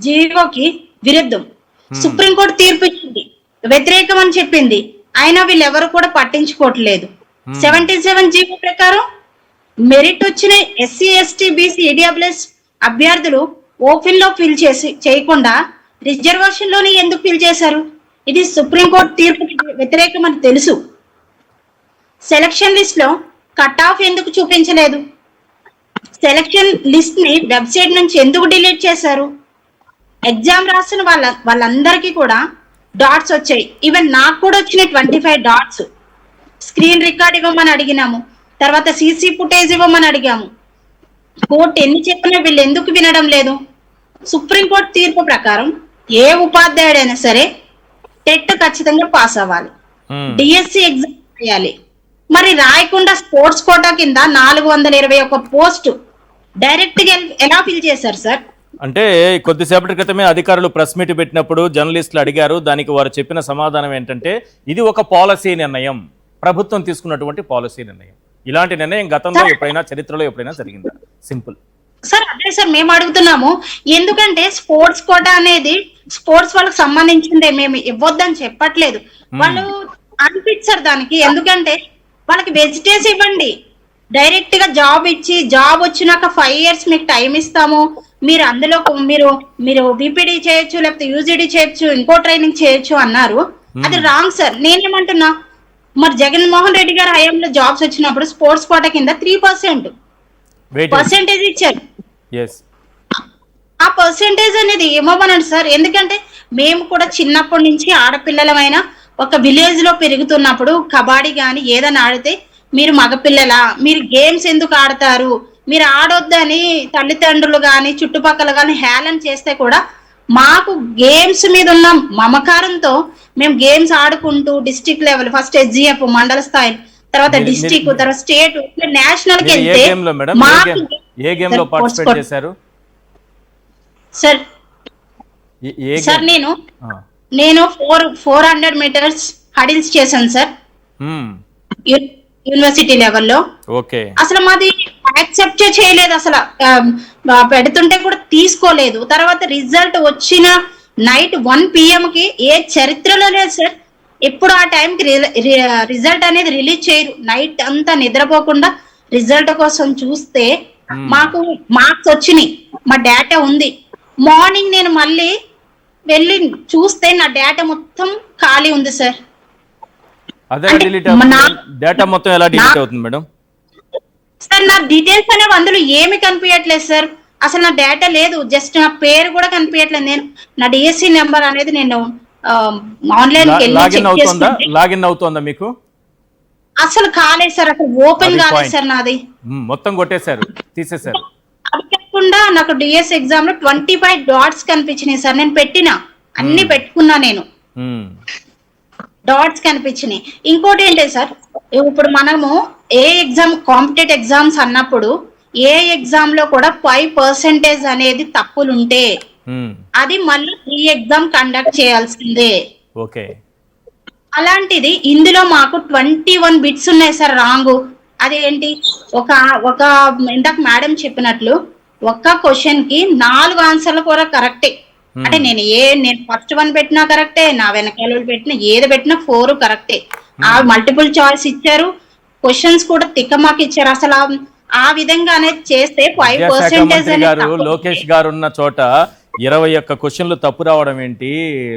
జీవోకి విరుద్ధం. సుప్రీంకోర్టు తీర్పు ఇచ్చింది, వ్యతిరేకం అని చెప్పింది. అయినా వీళ్ళెవరు కూడా పట్టించుకోవట్లేదు. 77 జీవో ప్రకారం మెరిట్ వచ్చిన ఎస్సీ ఎస్టీ బీసీ ఈడబ్ల్యూఎస్ అభ్యర్థులు ఓపెన్ లో ఫిల్ చేయకుండా రిజర్వేషన్ లోనే ఎందుకు ఫిల్ చేశారు? ఇది సుప్రీంకోర్టు తీర్పు వ్యతిరేకమని తెలుసు. సెలక్షన్ లిస్ట్ లో కట్ ఆఫ్ ఎందుకు చూపించలేదు? సెలక్షన్ లిస్ట్ ని వెబ్సైట్ నుంచి ఎందుకు డిలీట్ చేశారు? ఎగ్జామ్ రాసిన వాళ్ళందరికీ కూడా డాట్స్ వచ్చాయి. ఈవెన్ నాకు కూడా వచ్చినాయి 25 డాట్స్. స్క్రీన్ రికార్డ్ ఇవ్వమని అడిగినాము, తర్వాత సీసీ ఫుటేజ్ ఇవ్వమని అడిగాము. కోర్టు ఎన్ని చెప్పినా వీళ్ళు ఎందుకు వినడం లేదు? సుప్రీంకోర్టు తీర్పు ప్రకారం ఏ ఉపాధ్యాయుడైనా సరే టెట్ ఖచ్చితంగా పాస్ అవ్వాలి, డిఎస్సి ఎగ్జామ్ రాయాలి. మరి రాయకుండా స్పోర్ట్స్ కోటా కింద 421 పోస్ట్ డైరెక్ట్ గా ఎలా ఫిల్ చేశారు సార్? అంటే కొద్దిసేపటి క్రితమే అధికారులు ప్రెస్ మీట్ పెట్టినప్పుడు జర్నలిస్టులు అడిగారు. దానికి వారు చెప్పిన సమాధానం ఏంటంటే ఇది ఒక పాలసీ నిర్ణయం, ప్రభుత్వం తీసుకున్నటువంటి పాలసీ నిర్ణయం. ఇలాంటి నిర్ణయం గతంలో ఎప్పుడైనా చరిత్రలో ఎప్పుడైనా జరిగిందా? Simple sir. అదే సార్ మేము అడుగుతున్నాము. ఎందుకంటే స్పోర్ట్స్ కోటా అనేది స్పోర్ట్స్ వాళ్ళకి సంబంధించిందే, మేము ఇవ్వద్దని చెప్పట్లేదు. వాళ్ళు అన్ఫిట్ సార్ దానికి. ఎందుకంటే వాళ్ళకి వెజిటేజ్ ఇవ్వండి, డైరెక్ట్ గా జాబ్ ఇచ్చి జాబ్ వచ్చినాక 5 years మీకు టైం ఇస్తాము, మీరు అందులో మీరు బీపీడీ చేయొచ్చు, లేకపోతే యూజీడీ చేయొచ్చు, ఇంకో ట్రైనింగ్ చేయొచ్చు అన్నారు. అది రాంగ్ సార్. నేనేమంటున్నా, మరి జగన్మోహన్ రెడ్డి గారి హయాంలో జాబ్స్ వచ్చినప్పుడు స్పోర్ట్స్ కోటా కింద 3% పర్సెంటేజ్ ఇచ్చారు. ఆ పర్సెంటేజ్ అనేది ఇవ్వమనండి సార్. ఎందుకంటే మేము కూడా చిన్నప్పటి నుంచి ఆడపిల్లలమైన ఒక విలేజ్ లో పెరుగుతున్నప్పుడు కబడ్డీ గాని ఏదైనా ఆడితే మీరు మగపిల్లలా, మీరు గేమ్స్ ఎందుకు ఆడతారు, మీరు ఆడొద్దని తల్లిదండ్రులు గాని చుట్టుపక్కల గాని హేళన చేస్తే కూడా మాకు గేమ్స్ మీద ఉన్న మమకారంతో మేము గేమ్స్ ఆడుకుంటూ డిస్ట్రిక్ట్ లెవెల్, ఫస్ట్ ఎస్జిఎఫ్ మండల స్థాయి, తర్వాత డిస్ట్రిక్ట్, తర్వాత స్టేట్, నేషనల్ కి వెళ్తే సార్ నేను 400 మీటర్స్ హడిల్స్ చేశాను సార్ యూనివర్సిటీ లెవెల్లో. అసలు మాది యాక్సెప్ట్ చేయలేదు, అసలు పెడుతుంటే కూడా తీసుకోలేదు. తర్వాత రిజల్ట్ వచ్చిన నైట్ 1 PM కి ఏ చరిత్రలో లేదు సార్. ఎప్పుడు ఆ టైంకి రిజల్ట్ అనేది రిలీజ్ చేయరు. నైట్ అంతా నిద్రపోకుండా రిజల్ట్ కోసం చూస్తే మాకు మార్క్స్ వచ్చినాయి, మా డేటా ఉంది. మార్నింగ్ నేను మళ్ళీ వెళ్ళి చూస్తే నా డేటా మొత్తం ఖాళీ ఉంది సార్. సార్ నా డీటెయిల్స్ అనేవి అందులో ఏమి కనిపించట్లేదు సార్. అసలు నా డేటా లేదు, జస్ట్ నా పేరు కూడా కనిపించట్లేదు. నేను నా డిఎస్సి నెంబర్ అనేది నేను ఆన్లైన్ లాగిన్ అవుతుందా మీకు? అసలు కాలేదు సార్, అసలు ఓపెన్ కాలేదు సార్ నాది. మొత్తం కొట్టేశారు, తీసేశారు. అది కాకుండా నాకు డిఎస్ ఎగ్జామ్ లో 25 డాట్స్ కనిపించినాయి సార్. నేను అన్ని పెట్టుకున్నా, నేను డాట్స్ కనిపించినాయి. ఇంకోటి ఏంటి సార్, ఇప్పుడు మనము ఏ ఎగ్జామ్ కాంపిటేటివ్ ఎగ్జామ్స్ అన్నప్పుడు ఏ ఎగ్జామ్ లో కూడా 5% అనేది తప్పులుంటే అది మళ్ళీ ఈ ఎగ్జామ్ కండక్ట్ చేయాల్సిందే. అలాంటిది ఇందులో మాకు 21 బిట్స్ ఉన్నాయి సార్ రాంగ్. అదేంటి, ఒక ఇందాక మేడం చెప్పినట్లు ఒక్క క్వశ్చన్ కి 4 ఆన్సర్లు కూడా కరెక్టే. అంటే నేను ఫస్ట్ 1 పెట్టినా కరెక్టే, నా వెనకాల పెట్టినా ఏది పెట్టినా 4 కరెక్టే. ఆ మల్టిపుల్ చాయిస్ ఇచ్చారు, క్వశ్చన్స్ కూడా తిక్కమాకి ఇచ్చారు. అసలు ఆ విధంగా అనేది చేస్తే 5% లోకేష్ గారు ఉన్న చోట 21 క్వశ్చన్లు తప్పు రావడం ఏంటి?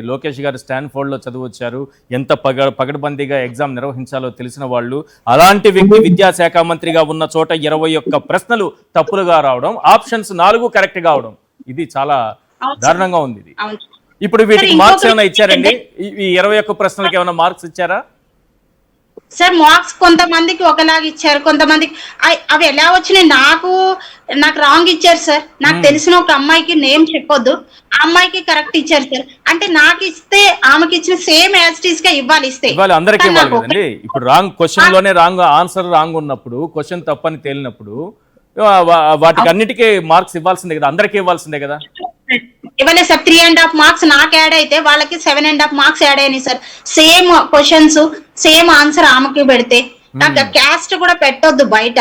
లోకేష్ గారు స్టాన్ఫోర్డ్ లో చదివొచ్చారు, ఎంత పగడబందీగా ఎగ్జామ్ నిర్వహించాలో తెలిసిన వాళ్ళు. అలాంటి వ్యక్తి విద్యాశాఖ మంత్రిగా ఉన్న చోట 21 ప్రశ్నలు తప్పులుగా రావడం, ఆప్షన్స్ 4 కరెక్ట్ గా అవడం, ఇది చాలా దారుణంగా ఉంది. ఇది ఇప్పుడు వీటికి మార్క్స్ ఏమైనా ఇచ్చారండి? ఈ 21 ప్రశ్నలకు ఏమైనా మార్క్స్ ఇచ్చారా సార్? మార్క్స్ కొంతమందికి ఒకలాగా ఇచ్చారు, కొంతమందికి అవి ఎలా వచ్చినాయి నాకు రాంగ్ ఇచ్చారు సార్. నాకు తెలిసిన ఒక అమ్మాయికి నేమ్ చెప్పొద్దు, ఆ అమ్మాయికి కరెక్ట్ ఇచ్చారు సార్. అంటే నాకు ఇస్తే ఆమెకి ఇచ్చిన సేమ్ యాజ్ గా ఇవ్వాలి, ఇస్తే అందరికీ ఇవ్వాలి కదండి. ఇప్పుడు రాంగ్ క్వశ్చన్ లోనే రాంగ్ ఆన్సర్ రాంగ్ ఉన్నప్పుడు, క్వశ్చన్ తప్పని తేలినప్పుడు వాటికి అన్నిటికీ మార్క్స్ ఇవ్వాల్సిందే కదా, అందరికీ ఇవ్వాల్సిందే కదా. ఇవ్వలే సార్. 3.5 మార్క్స్ నాకు యాడ్ అయితే వాళ్ళకి 7.5 మార్క్స్ యాడ్ అయినాయి sir. Same questions same answer ఆమెకి పెడితే. నాకు క్యాస్ట్ కూడా పెట్టొద్దు బయట,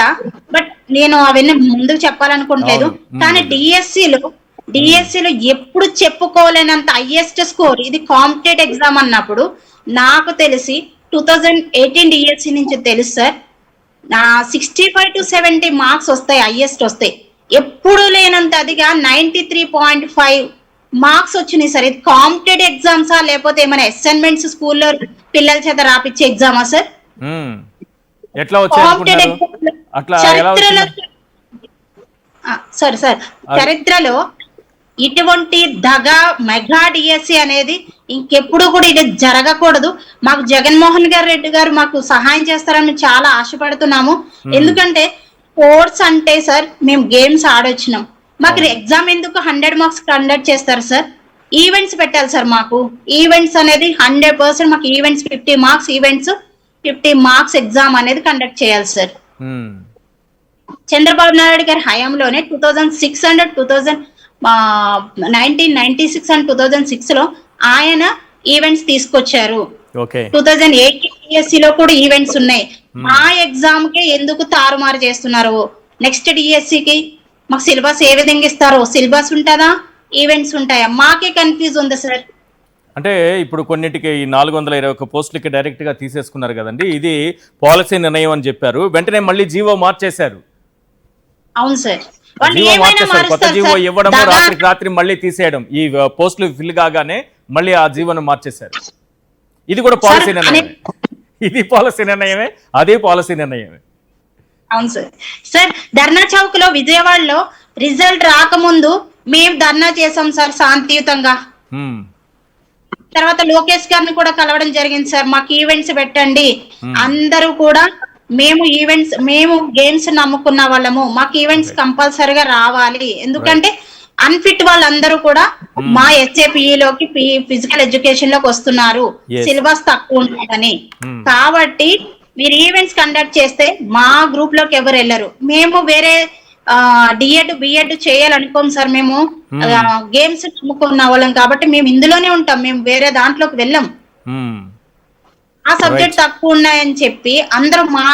బట్ నేను అవన్నీ ముందుకు చెప్పాలనుకోవట్లేదు. కానీ డిఎస్సిలో ఎప్పుడు చెప్పుకోలేనంత హైయెస్ట్ స్కోర్ ఇది కాంపిటేటివ్ ఎగ్జామ్ అన్నప్పుడు నాకు తెలిసి 2018 డిఎస్సి నుంచి తెలుసు సార్. 65 to 70 మార్క్స్ వస్తాయి, హైయెస్ట్ వస్తాయి. ఎప్పుడు లేనంత అదిగా 93.5 మార్క్స్ వచ్చినాయి సార్. ఇది కాంపిటేటివ్ ఎగ్జామ్సా లేకపోతే ఏమైనా అసైన్మెంట్స్ స్కూల్లో పిల్లల చేత రాపిచ్చే ఎగ్జామా సార్? ఎట్లా వచ్చాయి? అట్లా చరిత్రలో సార్ చరిత్రలో ఇటువంటి దగా మెగా డిఎస్సి అనేది ఇంకెప్పుడు కూడా ఇది జరగకూడదు. మాకు జగన్మోహన్ రెడ్డి గారు మాకు సహాయం చేస్తారని చాలా ఆశపడుతున్నాము. ఎందుకంటే స్పోర్ట్స్ అంటే సార్ మేము గేమ్స్ ఆడొచ్చినాం, మాకు ఎగ్జామ్ ఎందుకు 100 మార్క్స్ కండక్ట్ చేస్తారు సార్? ఈవెంట్స్ పెట్టాలి సార్. మాకు ఈవెంట్స్ అనేది 100% మాకు events 50 marks events 50 marks exam అనేది కండక్ట్ చేయాలి సార్. చంద్రబాబు నాయుడు గారి హయాంలోనే 2006 అండ్ 1996 అండ్ 2006 లో ఆయన ఈవెంట్స్ తీసుకొచ్చారు. 2008 డిఎస్సి లో కూడా ఈవెంట్స్ ఉన్నాయి. మా ఎగ్జామ్ కే ఎందుకు తారుమారు చేస్తున్నారు? నెక్స్ట్ డిఎస్సి కి మాకు సిలబస్ ఏ విధంగా ఇస్తారు? సిలబస్ ఉంటుందా, ఈవెంట్స్ ఉంటాయా? మాకే కన్ఫ్యూజ్ ఉంది సార్. అంటే ఇప్పుడు కొన్నిటికి ఈ 421 పోస్టులకి డైరెక్ట్ గా తీసేసుకున్నారు కదండి, ఇది పాలసీ నిర్ణయం అని చెప్పారు. వెంటనే మళ్ళీ జీవో మార్చేశారు. అవును సార్, జీవో మార్చేశారు. కొత్త జీవో ఇవ్వడము, రాత్రి మళ్ళీ తీసేయడం, ఈ పోస్టులు ఫిల్ కాగానే మళ్ళీ ఆ జీవోను మార్చేశారు. ఇది కూడా పాలసీ నిర్ణయమే. ఇది పాలసీ నిర్ణయమే, అదే పాలసీ నిర్ణయమే. అవును సార్. సార్ ధర్నా చౌక్ లో విజయవాడలో రిజల్ట్ రాకముందు మేము ధర్నా చేసాం సార్ శాంతియుతంగా. తర్వాత లోకేష్ గారిని కూడా కలవడం జరిగింది సార్. మాకు ఈవెంట్స్ పెట్టండి, అందరూ కూడా మేము గేమ్స్ నమ్ముకున్న వాళ్ళము, మాకు ఈవెంట్స్ కంపల్సరిగా రావాలి. ఎందుకంటే అన్ఫిట్ వాళ్ళందరూ కూడా మా ఎస్ఏపిఈలోకి ఫిజికల్ ఎడ్యుకేషన్ లోకి వస్తున్నారు, సిలబస్ తక్కువ ఉంటుందని. కాబట్టి మీరు ఈవెంట్స్ కండక్ట్ చేస్తే మా గ్రూప్ లోకి ఎవరు వెళ్ళరు. మేము వేరే డిఎడ్ బిఎడ్ చేయాలనుకోం సార్. మేము గేమ్స్ నమ్ముకున్న వాళ్ళం కాబట్టి మేము ఇందులోనే ఉంటాం, మేము వేరే దాంట్లోకి వెళ్ళాం. ఆ సబ్జెక్ట్ తక్కువ ఉన్నాయని చెప్పి అందరూ మా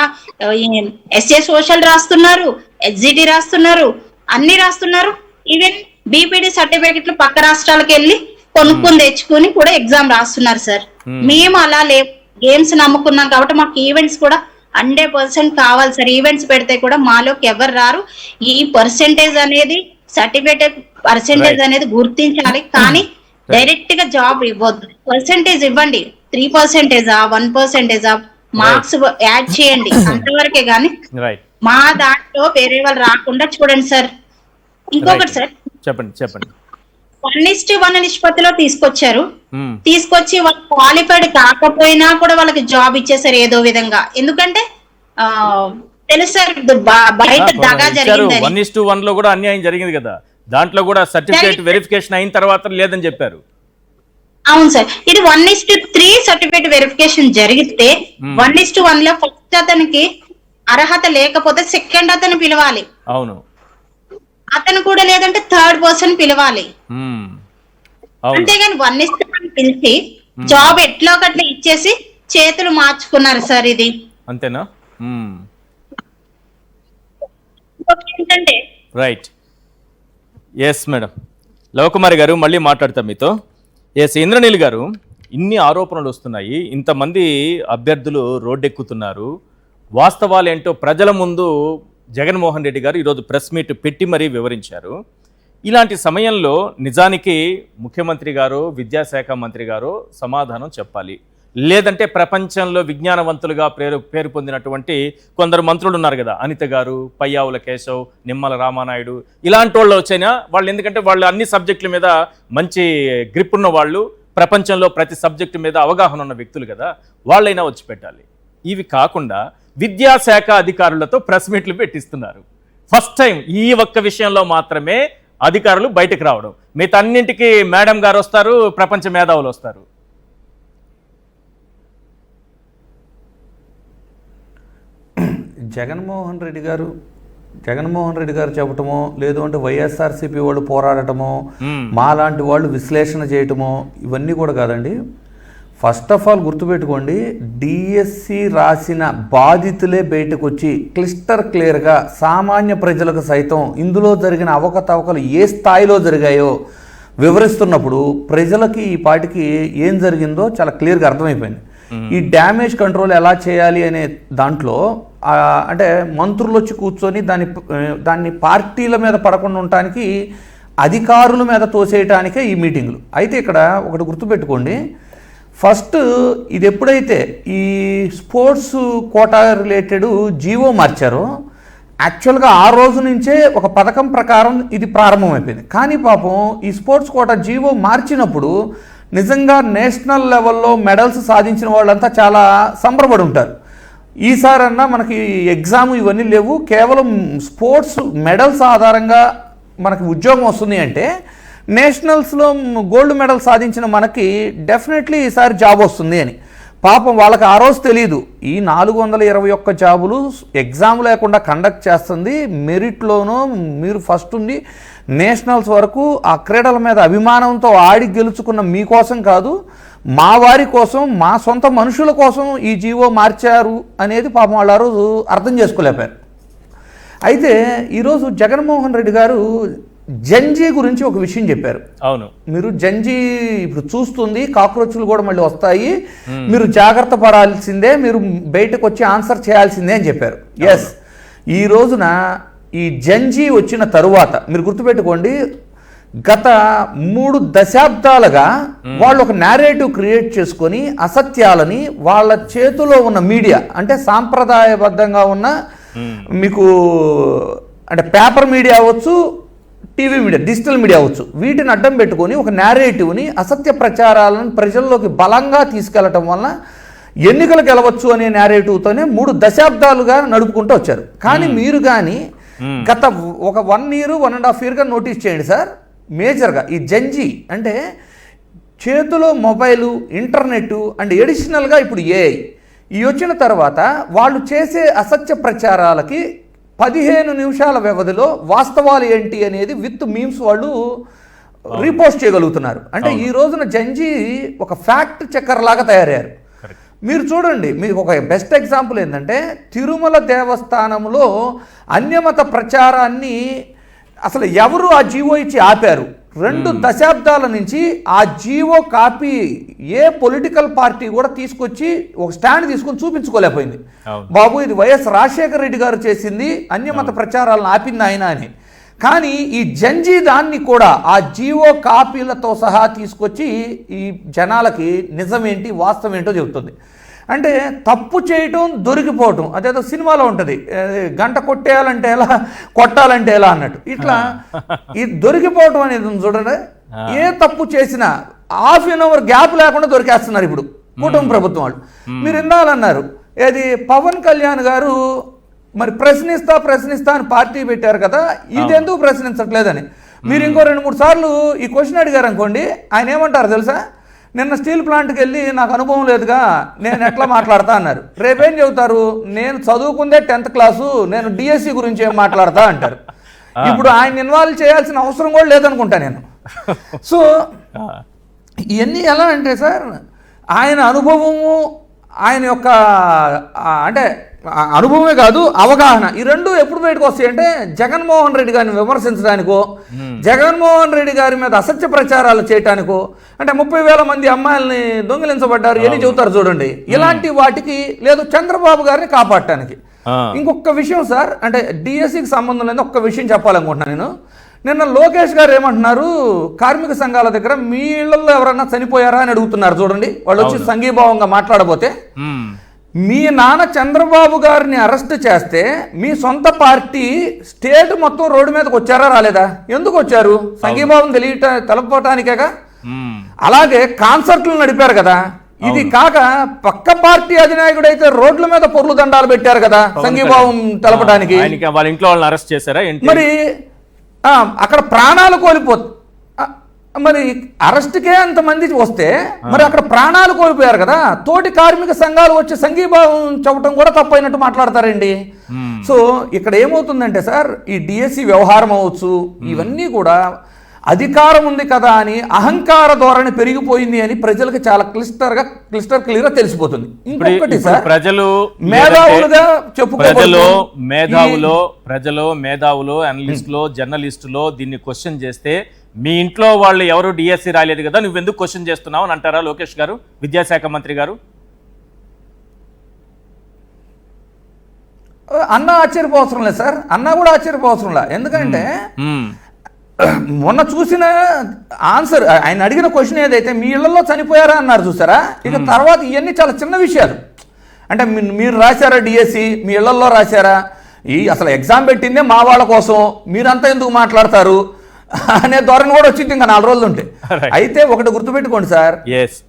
ఎస్ఏ సోషల్ రాస్తున్నారు, ఎస్జిటి రాస్తున్నారు, అన్ని రాస్తున్నారు. ఈవెన్ బీపీడీ సర్టిఫికెట్లు పక్క రాష్ట్రాలకు వెళ్ళి కొనుక్కొని తెచ్చుకుని కూడా ఎగ్జామ్ రాస్తున్నారు సార్. మేము అలా గేమ్స్ నమ్ముకున్నాం కాబట్టి మాకు ఈవెంట్స్ కూడా 100% కావాలి సార్. ఈవెంట్స్ పెడితే కూడా మాలోకి ఎవరు రారు. ఈ పర్సెంటేజ్ అనేది సర్టిఫికేట్ పర్సెంటేజ్ అనేది గుర్తించాలి, కానీ డైరెక్ట్ గా జాబ్ ఇవ్వద్దు. పర్సెంటేజ్ ఇవ్వండి, 3% 1% మార్క్స్ యాడ్ చేయండి, అంతవరకే. గానీ మా దాంట్లో వేరే వాళ్ళు రాకుండా చూడండి సార్. ఇంకొకటి సార్, చెప్పండి. 1:1 నిష్పత్తిలో తీసుకొచ్చారు. తీసుకొచ్చి వాళ్ళు క్వాలిఫైడ్ కాకపోయినా కూడా వాళ్ళకి జాబ్ ఇచ్చేసారు ఏదో విధంగా. ఎందుకంటే తెలుసు సార్ బయట దగా జరిగింది. 1:1 లో కూడా అన్యాయం జరిగింది కదా, దాంట్లో కూడా సర్టిఫికేట్ వెరిఫికేషన్ అయిన తర్వాత లేదని చెప్పారు. అవును సార్, ఇది 1:3 సర్టిఫికేట్ వెరిఫికేషన్ జరిగితే 1:1 లో ఫస్ట్ అతనికి అర్హత లేకపోతే సెకండ్ అతను పిలవాలి. అవును, అతను కూడా లేదంటే థర్డ్ పర్సన్ పిలవాలి. అంతేగాని 1:1 పిలిచి జాబ్ ఎట్లా ఒకట్లా ఇచ్చేసి చేతులు మార్చుకున్నారు సార్. ఇది అంతేనా? ఏంటంటే రైట్. ఎస్ మేడం, లవకుమారి గారు మళ్ళీ మాట్లాడతాం మీతో. ఎస్ ఇంద్రనీల్ గారు, ఇన్ని ఆరోపణలు వస్తున్నాయి, ఇంతమంది అభ్యర్థులు రోడ్డెక్కుతున్నారు, వాస్తవాలు ఏంటో ప్రజల ముందు జగన్మోహన్ రెడ్డి గారు ఈరోజు ప్రెస్ మీట్ పెట్టి మరీ వివరించారు. ఇలాంటి సమయంలో నిజానికి ముఖ్యమంత్రి గారు, విద్యాశాఖ మంత్రి గారు సమాధానం చెప్పాలి. లేదంటే ప్రపంచంలో విజ్ఞానవంతులుగా పేరు పొందినటువంటి కొందరు మంత్రులు ఉన్నారు కదా, అనిత గారు, పయ్యావుల కేశవ్, నిమ్మల రామానాయుడు, ఇలాంటి వాళ్ళు వచ్చినా వాళ్ళు, ఎందుకంటే వాళ్ళు అన్ని సబ్జెక్టుల మీద మంచి గ్రిప్ ఉన్న వాళ్ళు, ప్రపంచంలో ప్రతి సబ్జెక్టు మీద అవగాహన ఉన్న వ్యక్తులు కదా, వాళ్ళైనా వచ్చి పెట్టాలి. ఇవి కాకుండా విద్యాశాఖ అధికారులతో ప్రెస్ మీట్లు పెట్టిస్తున్నారు. ఫస్ట్ టైం ఈ ఒక్క విషయంలో మాత్రమే అధికారులు బయటకు రావడం. మిగతా అన్నింటికి మేడం గారు వస్తారు, ప్రపంచ మేధావులు వస్తారు. జగన్మోహన్ రెడ్డి గారు చెప్పటమో, లేదు అంటే వైఎస్ఆర్సీపీ వాళ్ళు పోరాడటమో, మాలాంటి వాళ్ళు విశ్లేషణ చేయటమో, ఇవన్నీ కూడా కాదండి. ఫస్ట్ ఆఫ్ ఆల్ గుర్తుపెట్టుకోండి, డిఎస్సి రాసిన బాధితులే బయటకు వచ్చి క్లిస్టర్ క్లియర్గా సామాన్య ప్రజలకు సైతం ఇందులో జరిగిన అవకతవకలు ఏ స్థాయిలో జరిగాయో వివరిస్తున్నప్పుడు ప్రజలకి ఈ పాటికి ఏం జరిగిందో చాలా క్లియర్గా అర్థమైపోయింది. ఈ డ్యామేజ్ కంట్రోల్ ఎలా చేయాలి అనే దాంట్లో అంటే మంత్రులు వచ్చి కూర్చొని దాన్ని పార్టీల మీద పడకుండా ఉండటానికి అధికారుల మీద తోసేయటానికే ఈ మీటింగ్లు. అయితే ఇక్కడ ఒకటి గుర్తుపెట్టుకోండి, ఫస్ట్ ఇది ఎప్పుడైతే ఈ స్పోర్ట్స్ కోటా రిలేటెడ్ జీవో మార్చారో యాక్చువల్గా ఆ రోజు నుంచే ఒక పథకం ప్రకారం ఇది ప్రారంభమైపోయింది. కానీ పాపం ఈ స్పోర్ట్స్ కోటా జీవో మార్చినప్పుడు నిజంగా నేషనల్ లెవెల్లో మెడల్స్ సాధించిన వాళ్ళంతా చాలా సంబరపడి ఉంటారు. ఈసారన్నా మనకి ఎగ్జామ్ ఇవన్నీ లేవు, కేవలం స్పోర్ట్స్ మెడల్స్ ఆధారంగా మనకి ఉద్యోగం వస్తుంది అంటే నేషనల్స్లో గోల్డ్ మెడల్ సాధించిన మనకి డెఫినెట్లీ ఈసారి జాబ్ వస్తుంది అని. పాపం వాళ్ళకి ఆ రోజు తెలియదు ఈ 421 జాబులు ఎగ్జామ్ లేకుండా కండక్ట్ చేస్తుంది, మెరిట్లోనూ మీరు ఫస్ట్ ఉండి నేషనల్స్ వరకు ఆ క్రీడల మీద అభిమానంతో ఆడి గెలుచుకున్న మీకోసం కాదు, మా వారి కోసం, మా సొంత మనుషుల కోసం ఈ జీవో మార్చారు అనేది పాపం వాళ్ళు ఆ రోజు అర్థం చేసుకోలేపారు. అయితే ఈరోజు జగన్మోహన్ రెడ్డి గారు జంజీ గురించి ఒక విషయం చెప్పారు. అవును, మీరు జంజీ ఇప్పుడు చూస్తుంది, కాక్రోచ్లు కూడా మళ్ళీ వస్తాయి, మీరు జాగ్రత్త పడాల్సిందే, మీరు బయటకు వచ్చి ఆన్సర్ చేయాల్సిందే అని చెప్పారు. ఎస్, ఈ రోజున ఈ జంజీ వచ్చిన తరువాత మీరు గుర్తుపెట్టుకోండి, గత 3 దశాబ్దాలుగా వాళ్ళు ఒక నేరేటివ్ క్రియేట్ చేసుకొని అసత్యాలని వాళ్ళ చేతిలో ఉన్న మీడియా అంటే సాంప్రదాయబద్ధంగా ఉన్న మీకు అంటే పేపర్ మీడియా అవ్వచ్చు, టీవీ మీడియా, డిజిటల్ మీడియా అవ్వచ్చు, వీటిని అడ్డం పెట్టుకొని ఒక నేరేటివ్ని, అసత్య ప్రచారాలను ప్రజల్లోకి బలంగా తీసుకెళ్లటం వలన ఎన్నికలు గెలవచ్చు అనే నేరేటివ్తోనే 3 దశాబ్దాలుగా నడుపుకుంటూ వచ్చారు. కానీ మీరు కానీ గత ఒక 1 year 1.5 yearగా నోటీస్ చేయండి సార్, మేజర్గా ఈ జంజీ అంటే చేతిలో మొబైలు, ఇంటర్నెట్ అండ్ ఎడిషనల్గా ఇప్పుడు ఏఐ ఈ వచ్చిన తర్వాత వాళ్ళు చేసే అసత్య ప్రచారాలకి 15 నిమిషాల వ్యవధిలో వాస్తవాలు ఏంటి అనేది విత్ మీమ్స్ వాళ్ళు రీపోస్ట్ చేయగలుగుతున్నారు. అంటే ఈ రోజున జంజీ ఒక ఫ్యాక్ట్ చెక్కర్ లాగా తయారయ్యారు. మీరు చూడండి, మీకు ఒక బెస్ట్ ఎగ్జాంపుల్ ఏంటంటే తిరుమల దేవస్థానంలో అన్యమత ప్రచారాన్ని అసలు ఎవరు ఆ జీవో ఇచ్చి ఆపారు? 2 దశాబ్దాల నుంచి ఆ జీవో కాపీ ఏ పొలిటికల్ పార్టీ కూడా తీసుకొచ్చి ఒక స్టాండ్ తీసుకొని చూపించుకోలేకపోయింది. బాబు ఇది వైఎస్ రాజశేఖర రెడ్డి గారు చేసింది, అన్యమత ప్రచారాలను ఆపింది ఆయన అని. కానీ ఈ జంజీ దాన్ని కూడా ఆ జీవో కాపీలతో సహా తీసుకొచ్చి ఈ జనాలకి నిజమేంటి వాస్తవం ఏంటో చెబుతుంది. అంటే తప్పు చేయటం, దొరికిపోవటం, అదేదో సినిమాలో ఉంటుంది, గంట కొట్టేయాలంటే ఎలా, కొట్టాలంటే ఎలా అన్నట్టు. ఇట్లా ఈ దొరికిపోవటం అనేది చూడండి, ఏ తప్పు చేసినా ½ an hour గ్యాప్ లేకుండా దొరికేస్తున్నారు ఇప్పుడు కూటమి ప్రభుత్వం వాళ్ళు. మీరు వినాలన్నారు, ఏది పవన్ కళ్యాణ్ గారు మరి ప్రశ్నిస్తా అని పార్టీ పెట్టారు కదా, ఇది ఎందుకు ప్రశ్నించట్లేదని మీరు ఇంకో 2-3 సార్లు ఈ క్వశ్చన్ అడిగారు అనుకోండి, ఆయన ఏమంటారు తెలుసా? నిన్న స్టీల్ ప్లాంట్కి వెళ్ళి నాకు అనుభవం లేదుగా, నేను ఎట్లా మాట్లాడతా అన్నారు. రేపేం చెబుతారు? నేను చదువుకుందే 10th క్లాసు, నేను డిఎస్సి గురించి ఏం మాట్లాడతా అంటారు. ఇప్పుడు ఆయన ఇన్వాల్వ్ చేయాల్సిన అవసరం కూడా లేదనుకుంటా నేను. సో ఇవన్నీ ఎలా అంటే సార్, ఆయన అనుభవము, ఆయన యొక్క అంటే అనుభవమే కాదు అవగాహన, ఈ 2 ఎప్పుడు బయటకు వస్తాయి అంటే జగన్మోహన్ రెడ్డి గారిని విమర్శించడానికో, జగన్మోహన్ రెడ్డి గారి మీద అసత్య ప్రచారాలు చేయటానికో, అంటే 30,000 మంది అమ్మాయిల్ని దొంగిలించబడ్డారు ఎన్ని చెబుతారు చూడండి, ఇలాంటి వాటికి, లేదు చంద్రబాబు గారిని కాపాడటానికి. ఇంకొక విషయం సార్, అంటే డిఎస్సికి సంబంధం లేదు, ఒక్క విషయం చెప్పాలనుకుంటున్నాను నేను. నిన్న లోకేష్ గారు ఏమంటున్నారు, కార్మిక సంఘాల దగ్గర మీ ఇళ్లలో ఎవరన్నా చనిపోయారా అని అడుగుతున్నారు చూడండి. వాళ్ళు వచ్చి సంఘీభావంగా మాట్లాడబోతే, మీ నాన్న చంద్రబాబు గారిని అరెస్ట్ చేస్తే మీ సొంత పార్టీ స్టేట్ మొత్తం రోడ్డు మీదకి వచ్చారా రాలేదా? ఎందుకు వచ్చారు? సంఘీభావం తెలపటానికేగా. అలాగే కాన్సర్ట్లు నడిపారు కదా, ఇది కాక పక్క పార్టీ అధినాయకుడు అయితే రోడ్ల మీద పొర్లు దండాలు పెట్టారు కదా సంఘీభావం తెలపడానికి. వాళ్ళ ఇంట్లో వాళ్ళని అరెస్ట్ చేశారా? మరి అక్కడ ప్రాణాలు కోల్పోతు, మరి అరెస్ట్కే అంతమంది వస్తే మరి అక్కడ ప్రాణాలు కోల్పోయారు కదా. తోటి కార్మిక సంఘాలు వచ్చి సంఘీభావం చెప్పడం కూడా తప్పైనట్టు మాట్లాడతారండి. సో ఇక్కడ ఏమవుతుందంటే సార్, ఈ డిఎస్సి వ్యవహారం అవ్వచ్చు, ఇవన్నీ కూడా అధికారం ఉంది కదా అని అహంకార ధోరణి పెరిగిపోయింది అని ప్రజలకు చాలా క్లిస్టర్ క్లియర్ గా తెలిసిపోతుంది. ఇంకొకటి సార్, ప్రజలు మేధావులుగా ప్రజలు మేధావులు అనలిస్టులు జర్నలిస్టులు దీన్ని క్వశ్చన్ చేస్తే, మీ ఇంట్లో వాళ్ళు ఎవరు డిఎస్సి రాలేదు కదా, నువ్వెందుకు క్వశ్చన్ చేస్తున్నావు అని అంటారా లోకేష్ గారు, విద్యాశాఖ మంత్రి గారు? అన్న ఆశ్చర్యపోవసరం లేదు సార్, అన్న కూడా ఆశ్చర్యపోవసరం లేదు. ఎందుకంటే మొన్న చూసిన ఆన్సర్, ఆయన అడిగిన క్వశ్చన్ ఏదైతే మీ ఇళ్లలో చనిపోయారా అన్నారు చూసారా, ఇక తర్వాత ఇవన్నీ చాలా చిన్న విషయాలు. అంటే మీరు రాశారా డిఎస్సి, మీ ఇళ్లలో రాశారా, అసలు ఎగ్జామ్ పెట్టిందే మా వాళ్ళ కోసం, మీరంతా ఎందుకు మాట్లాడతారు అనే ధోరణి కూడా వచ్చింది ఇంకా 4 రోజులు ఉంటే. అయితే ఒకటి గుర్తుపెట్టుకోండి సార్,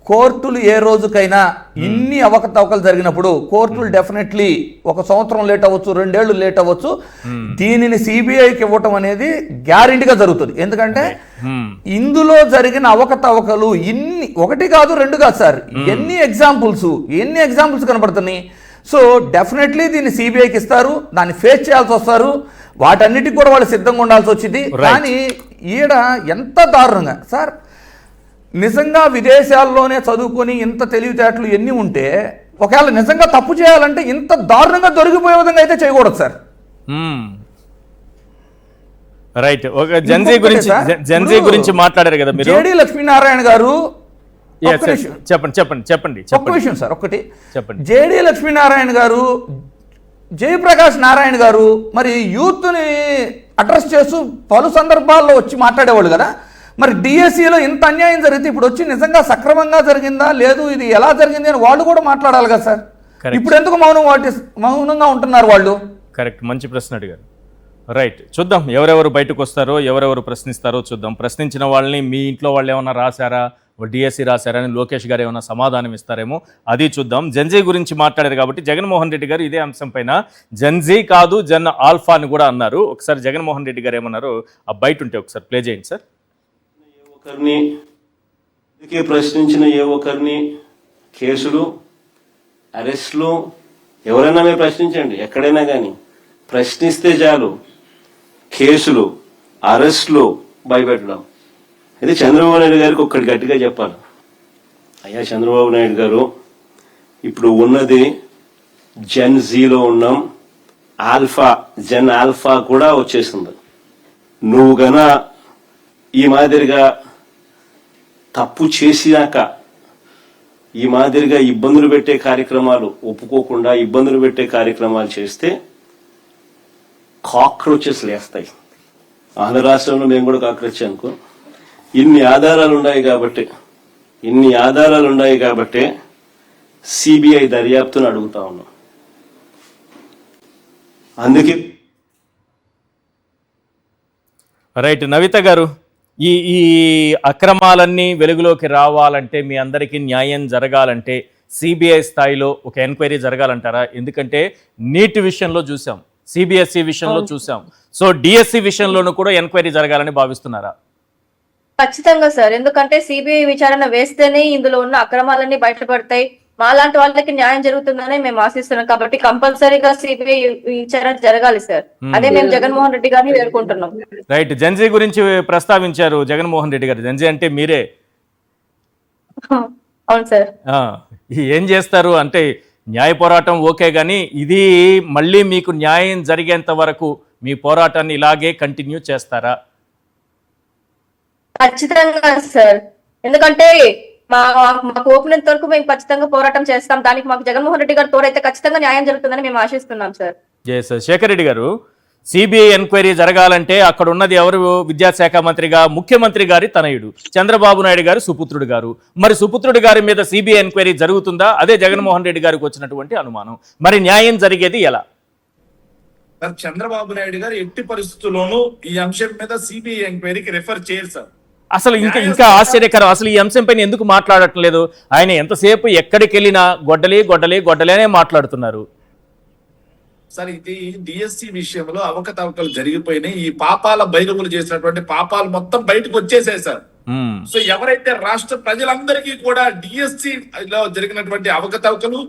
కోర్టులు ఏ రోజుకైనా ఇన్ని అవకతవకలు జరిగినప్పుడు కోర్టులు డెఫినెట్లీ 1 సంవత్సరం లేట్ అవ్వచ్చు, 2 ఏళ్ళు లేట్ అవ్వచ్చు, దీనిని సిబిఐకి ఇవ్వటం అనేది గ్యారెంటీగా జరుగుతుంది. ఎందుకంటే ఇందులో జరిగిన అవకతవకలు ఇన్ని 1 కాదు 2 కాదు సార్, ఎన్ని ఎగ్జాంపుల్స్ కనబడుతున్నాయి. సో డెఫినెట్లీ దీన్ని సిబిఐకి ఇస్తారు, దాన్ని ఫేస్ చేయాల్సి వస్తారు, వాటన్నిటికి కూడా వాళ్ళు సిద్ధంగా ఉండాల్సి వచ్చింది. కానీ ఈడ ఎంత దారుణంగా సార్, నిజంగా విదేశాల్లోనే చదువుకొని ఇంత తెలివితేటలు ఎన్ని ఉంటే ఒకవేళ నిజంగా తప్పు చేయాలంటే ఇంత దారుణంగా దొరికిపోయే విధంగా అయితే చేయకూడదు సార్. రైట్. ఒక జెన్జీ గురించి మాట్లాడారు కదా మీరు. జేడి లక్ష్మీనారాయణ గారు చెప్పండి ఒక్క విషయం సార్, ఒక్కటి చెప్పండి. జేడి లక్ష్మీనారాయణ గారు, జయప్రకాష్ నారాయణ గారు మరి యూత్ని అడ్రస్ చేస్తూ పలు సందర్భాల్లో వచ్చి మాట్లాడేవాళ్ళు కదా. మరి డిఎస్సిలో ఇంత అన్యాయం జరిగితే ఇప్పుడు వచ్చి నిజంగా సక్రమంగా జరిగిందా లేదు, ఇది ఎలా జరిగింది అని వాళ్ళు కూడా మాట్లాడాలి కదా సార్. ఇప్పుడు ఎందుకు మౌనంగా ఉంటున్నారు వాళ్ళు? కరెక్ట్, మంచి ప్రశ్న అడిగారు. రైట్, చూద్దాం ఎవరెవరు బయటకు వస్తారో, ఎవరెవరు ప్రశ్నిస్తారో చూద్దాం. ప్రశ్నించిన వాళ్ళని మీ ఇంట్లో వాళ్ళు ఏమన్నా రాశారా, డిఎస్సి రాశారని లోకేష్ గారు ఏమైనా సమాధానం ఇస్తారేమో, అది చూద్దాం. జెన్జీ గురించి మాట్లాడారు కాబట్టి జగన్మోహన్ రెడ్డి గారు ఇదే అంశం పైన జెన్జీ కాదు జన్ ఆల్ఫా అని కూడా అన్నారు. ఒకసారి జగన్మోహన్ రెడ్డి గారు ఏమన్నారు ఆ బయట ఉంటే ఒకసారి ప్లే చేయండి సార్. ప్రశ్నించిన ఏ ఒక్కరిని కేసులు, అరెస్టులు, ఎవరైనా మీరు ప్రశ్నించండి, ఎక్కడైనా కానీ ప్రశ్నిస్తే చాలు కేసులు, అరెస్టులు, భయపెట్టడం. ఇది చంద్రబాబు నాయుడు గారికి ఒక్కటి గట్టిగా చెప్పాలి. అయ్యా చంద్రబాబు నాయుడు గారు, ఇప్పుడు ఉన్నది జెన్ జీలో ఉన్నాం, జెన్ ఆల్ఫా కూడా వచ్చేసింది. నువ్వు గన ఈ మాదిరిగా తప్పు చేసినాక ఈ మాదిరిగా ఇబ్బందులు పెట్టే కార్యక్రమాలు ఒప్పుకోకుండా ఇబ్బందులు పెట్టే కార్యక్రమాలు చేస్తే కాక్రోచెస్ లేస్తాయి. ఆంధ్ర రాష్ట్రంలో మేము కూడా కాక్రోచ్ అనుకో. ఇన్ని ఆధారాలు ఉన్నాయి కాబట్టి సిబిఐ దర్యాప్తును అడుగుతా ఉన్నాం. అందుకే రైట్. నవిత గారు, ఈ అక్రమాలన్నీ వెలుగులోకి రావాలంటే, మీ అందరికీ న్యాయం జరగాలంటే సిబిఐ స్థాయిలో ఒక ఎంక్వైరీ జరగాలంటారా? ఎందుకంటే నీట్ విషయంలో చూసాం, సిబిఎస్ఈ విషయంలో చూసాం, సో డిఎస్సి విషయంలోనూ కూడా ఎంక్వైరీ జరగాలని భావిస్తున్నారా? ఖచ్చితంగా సార్, ఎందుకంటే సిబిఐ విచారణ వేస్తేనే ఇందులో ఉన్న అక్రమాలన్నీ బయటపడతాయి, మాలాంటి వాళ్ళకి న్యాయం జరుగుతుందని మేము ఆశిస్తున్నాం. కాబట్టి కంపల్సరీగా సిబిఐ విచారణ జరగాలి సార్, అదే మేము జగన్మోహన్ రెడ్డి గారిని వేడుకుంటున్నాం. రైట్. జెన్జీ గురించి ప్రస్తావించారు జగన్మోహన్ రెడ్డి గారు. జెన్జీ అంటే మీరే. అవును సార్. ఏం చేస్తారు అంటే న్యాయ పోరాటం ఓకే, కానీ ఇది మళ్ళీ మీకు న్యాయం జరిగేంత వరకు మీ పోరాటాన్ని ఇలాగే కంటిన్యూ చేస్తారా? ఖచ్చితంగా సార్, ఎందుకంటే మాకు ఓపెనంత వరకు మేము ఖచ్చితంగా పోరాటం చేస్తాం. దానికి మాకు జగన్మోహన్ రెడ్డి గారు తోడైతే ఖచ్చితంగా న్యాయం జరుగుతుందని మేము ఆశిస్తున్నాం సార్. సార్ శేఖర్ రెడ్డి గారు, సిబిఐ ఎంక్వైరీ జరగాలంటే అక్కడ ఉన్నది ఎవరు? విద్యాశాఖ మంత్రిగా ముఖ్యమంత్రి గారి తనయుడు చంద్రబాబు నాయుడు గారు సుపుత్రుడు గారు. మరి సుపుత్రుడు గారి మీద సిబిఐ ఎంక్వైరీ జరుగుతుందా? అదే జగన్మోహన్ రెడ్డి గారికి వచ్చినటువంటి అనుమానం. మరి న్యాయం జరిగేది ఎలా? చంద్రబాబు నాయుడు గారు ఎట్టి పరిస్థితుల్లోనూ ఈ అంశం మీద సిబిఐ ఎంక్వైరీకి రిఫర్ చేయరు సార్. అసలు ఇంకా ఆశ్చర్యకరం, అసలు ఈ అంశం పైన ఎందుకు మాట్లాడట్లేదు? ఆయన ఎంతసేపు ఎక్కడికి వెళ్ళినా గొడ్డలే మాట్లాడుతున్నారు సార్. ఇది డిఎస్సి విషయంలో అవకతవకలు జరిగిపోయినాయి, ఈ పాపాల బైరవులు చేసినటువంటి పాపాలు మొత్తం బయటకు వచ్చేసాయి సార్. సో ఎవరైతే రాష్ట్ర ప్రజలందరికీ కూడా డిఎస్సి లో జరిగినటువంటి అవకతవకలు,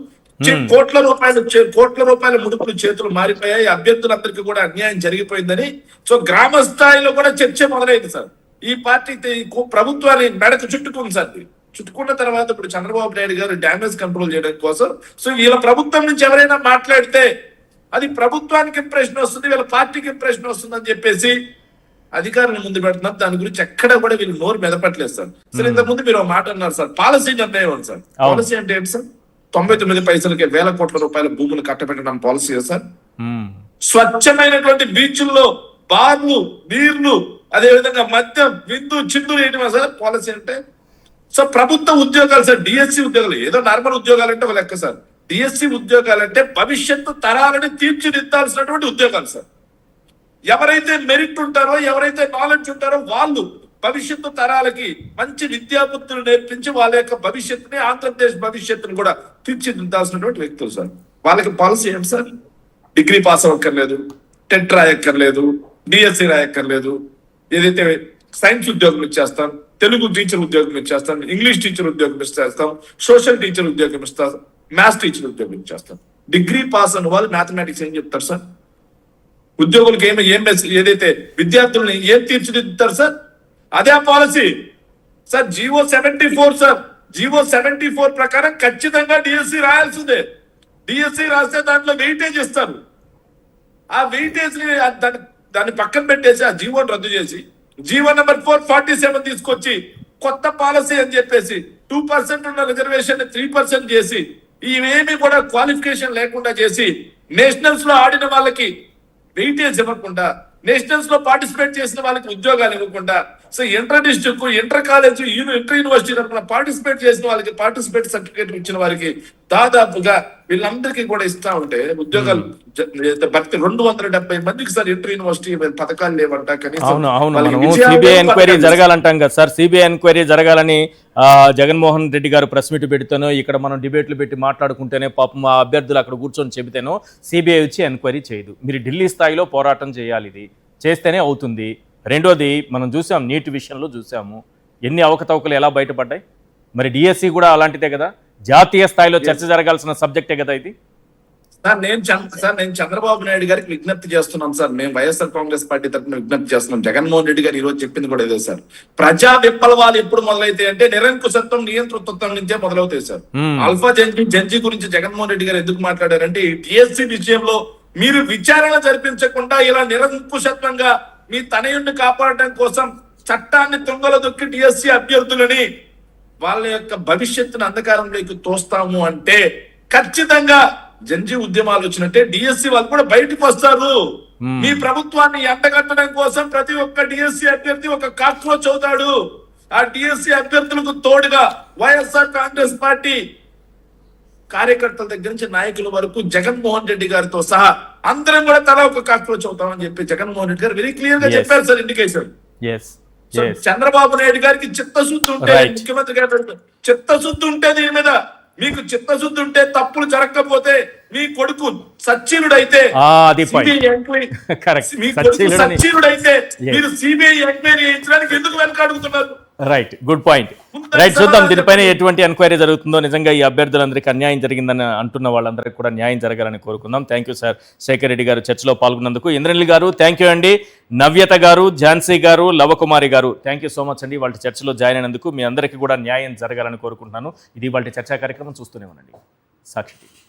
కోట్ల రూపాయల ముడుపులు చేతులు మారిపోయాయి, అభ్యర్థులందరికీ కూడా అన్యాయం జరిగిపోయిందని సో గ్రామ స్థాయిలో కూడా చర్చ మొదలైంది సార్. ఈ పార్టీ ప్రభుత్వాన్ని మెడకు చుట్టుకుంది సార్. చుట్టుకున్న తర్వాత ఇప్పుడు చంద్రబాబు నాయుడు గారు డ్యామేజ్ కంట్రోల్ చేయడం కోసం సో వీళ్ళ ప్రభుత్వం నుంచి ఎవరైనా మాట్లాడితే అది ప్రభుత్వానికి ఇంప్రెషన్ వస్తుంది, వీళ్ళ పార్టీకి ఇంప్రెషన్ వస్తుంది అని చెప్పేసి అధికారులను ముందు పెడుతున్నారు. దాని గురించి ఎక్కడ కూడా వీళ్ళు నోరు మెదపట్లేదు సార్. సరే, ఇంతకు ముందు మీరు మాట అన్నారు సార్, పాలసీ నిర్ణయం సార్. పాలసీ అంటే ఏంటి సార్? 99 పైసలకి 1000 కోట్ల రూపాయల భూములు కట్టబెట్టడం పాలసీ సార్. స్వచ్ఛమైనటువంటి బీచ్ల్లో బార్లు, బీర్లు, అదే విధంగా మద్యం, విందు, చిందు వేయడం సార్ పాలసీ అంటే. సో ప్రభుత్వ ఉద్యోగాలు సార్, డిఎస్సి ఉద్యోగాలు ఏదో నార్మల్ ఉద్యోగాలు అంటే ఒక లెక్క సార్. డిఎస్సి ఉద్యోగాలు అంటే భవిష్యత్తు తరాలని తీర్చిదిద్దాల్సినటువంటి ఉద్యోగాలు సార్. ఎవరైతే మెరిట్ ఉంటారో, ఎవరైతే నాలెడ్జ్ ఉంటారో వాళ్ళు భవిష్యత్తు తరాలకి మంచి విద్యాబుద్ధులు నేర్పించి వాళ్ళ యొక్క భవిష్యత్తుని, ఆంధ్రప్రదేశ్ భవిష్యత్తుని కూడా తీర్చిదిద్దాల్సినటువంటి వ్యక్తులు సార్. వాళ్ళకి పాలసీ ఏం సార్? డిగ్రీ పాస్ అవ్వక్కర్లేదు, టెట్ రాయక్కర్లేదు, డిఎస్సి రాయక్కర్లేదు, ఏదైతే సైన్స్ ఉద్యోగం ఇచ్చేస్తాం, తెలుగు టీచర్ ఉద్యోగం ఇచ్చేస్తాం, ఇంగ్లీష్ టీచర్ ఉద్యోగం ఇచ్చేస్తాం, సోషల్ టీచర్ ఉద్యోగం ఇస్తాం, మ్యాథ్స్ టీచర్ ఉద్యోగం ఇచ్చేస్తాం. డిగ్రీ పాస్ అన్న వాళ్ళు మ్యాథమెటిక్స్ ఏం చెప్తారు సార్? ఉద్యోగులకు ఏదైతే విద్యార్థుల్ని ఏం తీర్చిదిద్దుతారు సార్? అదే policy sir. GO 74 sir, GO 74 ప్రకారం ఖచ్చితంగా డిఎస్సి రాయాల్సిందే. డిఎస్సి రాస్తే దాంట్లో వెయిటేజ్ ఇస్తారు. ఆ వెయిటేజ్ ని దాన్ని పక్కన పెట్టేసి ఆ జీవోని రద్దు చేసి జీవో నెంబర్ 447 తీసుకొచ్చి కొత్త పాలసీ అని చెప్పేసి 2% ఉన్న రిజర్వేషన్ 3% చేసి ఇవేమి కూడా క్వాలిఫికేషన్ లేకుండా చేసి నేషనల్స్ లో ఆడిన వాళ్ళకి వెయిటేజ్ ఇవ్వకుండా, నేషనల్స్ లో పార్టిసిపేట్ చేసిన వాళ్ళకి ఉద్యోగాలు ఇవ్వకుండా, so inter district, inter college, inter university తరఫున పార్టిసిపేట్ చేసిన వాళ్ళకి పార్టిసిపేట్ సర్టిఫికేట్ ఇచ్చిన వారికి దాదాపుగా వీళ్ళందరికీ కూడా ఇస్తా ఉంటే ఉద్యోగాలు భక్తి 270 మందికి సార్ ఇంటర్ యూనివర్సిటీ పథకాలు లేవంట. సిబిఐ ఎంక్వైరీ జరగాలంటాం కదా సార్. సిబిఐ ఎంక్వైరీ జరగాలని జగన్మోహన్ రెడ్డి గారు ప్రెస్ మీట్ పెడితేనో, ఇక్కడ మనం డిబేట్లు పెట్టి మాట్లాడుకుంటేనే పాపం ఆ అభ్యర్థులు అక్కడ కూర్చొని చెబితేనో సిబిఐ వచ్చి ఎంక్వైరీ చేయదు. మీరు ఢిల్లీ స్థాయిలో పోరాటం చేయాలి, ఇది చేస్తేనే అవుతుంది. రెండోది మనం చూసాం, నీట్ విషయంలో చూసాము ఎన్ని అవకతవకలు ఎలా బయటపడ్డాయి. మరి డిఎస్సి కూడా అలాంటిదే కదా, జాతీయ స్థాయిలో చర్చ జరగాల్సిన సబ్జెక్టే కదా ఇది. సార్ నేను చంద్రబాబు నాయుడు గారికి విజ్ఞప్తి చేస్తున్నాం సార్. మేము వైఎస్ఆర్ కాంగ్రెస్ పార్టీ తరఫున విజ్ఞప్తి చేస్తున్నాం. జగన్మోహన్ రెడ్డి గారు ఈ రోజు చెప్పింది కూడా ఇదే సార్. ప్రజా విప్లవాలు ఎప్పుడు మొదలైతే అంటే నిరంకుశత్వం, నియంతృత్వం నుంచే మొదలవుతాయి సార్. ఆల్ఫా జంజీ గురించి జగన్మోహన్ రెడ్డి గారు ఎందుకు మాట్లాడారంటే, ఈ టిఎస్సి విషయంలో మీరు విచారణ జరిపించకుండా ఇలా నిరంకుశత్వంగా మీ తనయుడిని కాపాడటం కోసం చట్టాన్ని తుంగలో దొక్కి టిఎస్సి అభ్యర్థులని వాళ్ళ యొక్క భవిష్యత్తును అంధకారంలోకి తోస్తాము అంటే ఖచ్చితంగా జంజీ ఉద్యమాలు వచ్చినట్టే డిఎస్సి వాళ్ళు కూడా బయటకు వస్తారు. మీ ప్రభుత్వాన్ని ఎండగట్టడం కోసం ప్రతి ఒక్క డిఎస్సి అభ్యర్థి ఒక కాక్రోచ్ అవుతాడు. ఆ డిఎస్సి అభ్యర్థులకు తోడుగా వైఎస్ఆర్ కాంగ్రెస్ పార్టీ కార్యకర్తల దగ్గర నుంచి నాయకుల వరకు జగన్మోహన్ రెడ్డి గారితో సహా అందరం కూడా తల ఒక కాక్రోచ్ అవుతామని చెప్పి జగన్మోహన్ రెడ్డి గారు వెరీ క్లియర్ గా చెప్పారు సార్. ఇండికేషన్ చంద్రబాబు నాయుడు గారికి చిత్తశుద్ధి ఉంటే, ముఖ్యమంత్రి గారు చిత్తశుద్ధి ఉంటే, దీని మీద మీకు చిత్తశుద్ధి ఉంటే, తప్పులు జరగకపోతే మీ కొడుకు సచ్చీలుడైతే మీ కొడుకు సచ్చీలుడైతే మీరు సిబిఐ ఎంక్వైరీ చేయించడానికి ఎందుకు వెనకాడుతున్నారు? Right, good point. రైట్, చూద్దాం దీనిపైన ఎటువంటి ఎంక్వైరీ జరుగుతుందో. నిజంగా ఈ అభ్యర్థులందరికీ అన్యాయం జరిగిందని అంటున్న వాళ్ళందరికీ కూడా న్యాయం జరగాలని కోరుకుందాం. Thank you sir Shekar Reddy garu చర్చలో పాల్గొన్నందుకు. ఇంద్రనీల్ గారు థ్యాంక్ యూ అండి. నవ్యత గారు, ఝాన్సీ గారు, లవకుమారి గారు థ్యాంక్ యూ సో మచ్ అండి. వాళ్ళ చర్చలో జాయిన్ అయినందుకు మీ అందరికీ కూడా న్యాయం జరగాలని కోరుకుంటున్నాను. ఇది వాళ్ళ చర్చా కార్యక్రమం. చూస్తూనే ఉండండి సాక్షి టీవీ.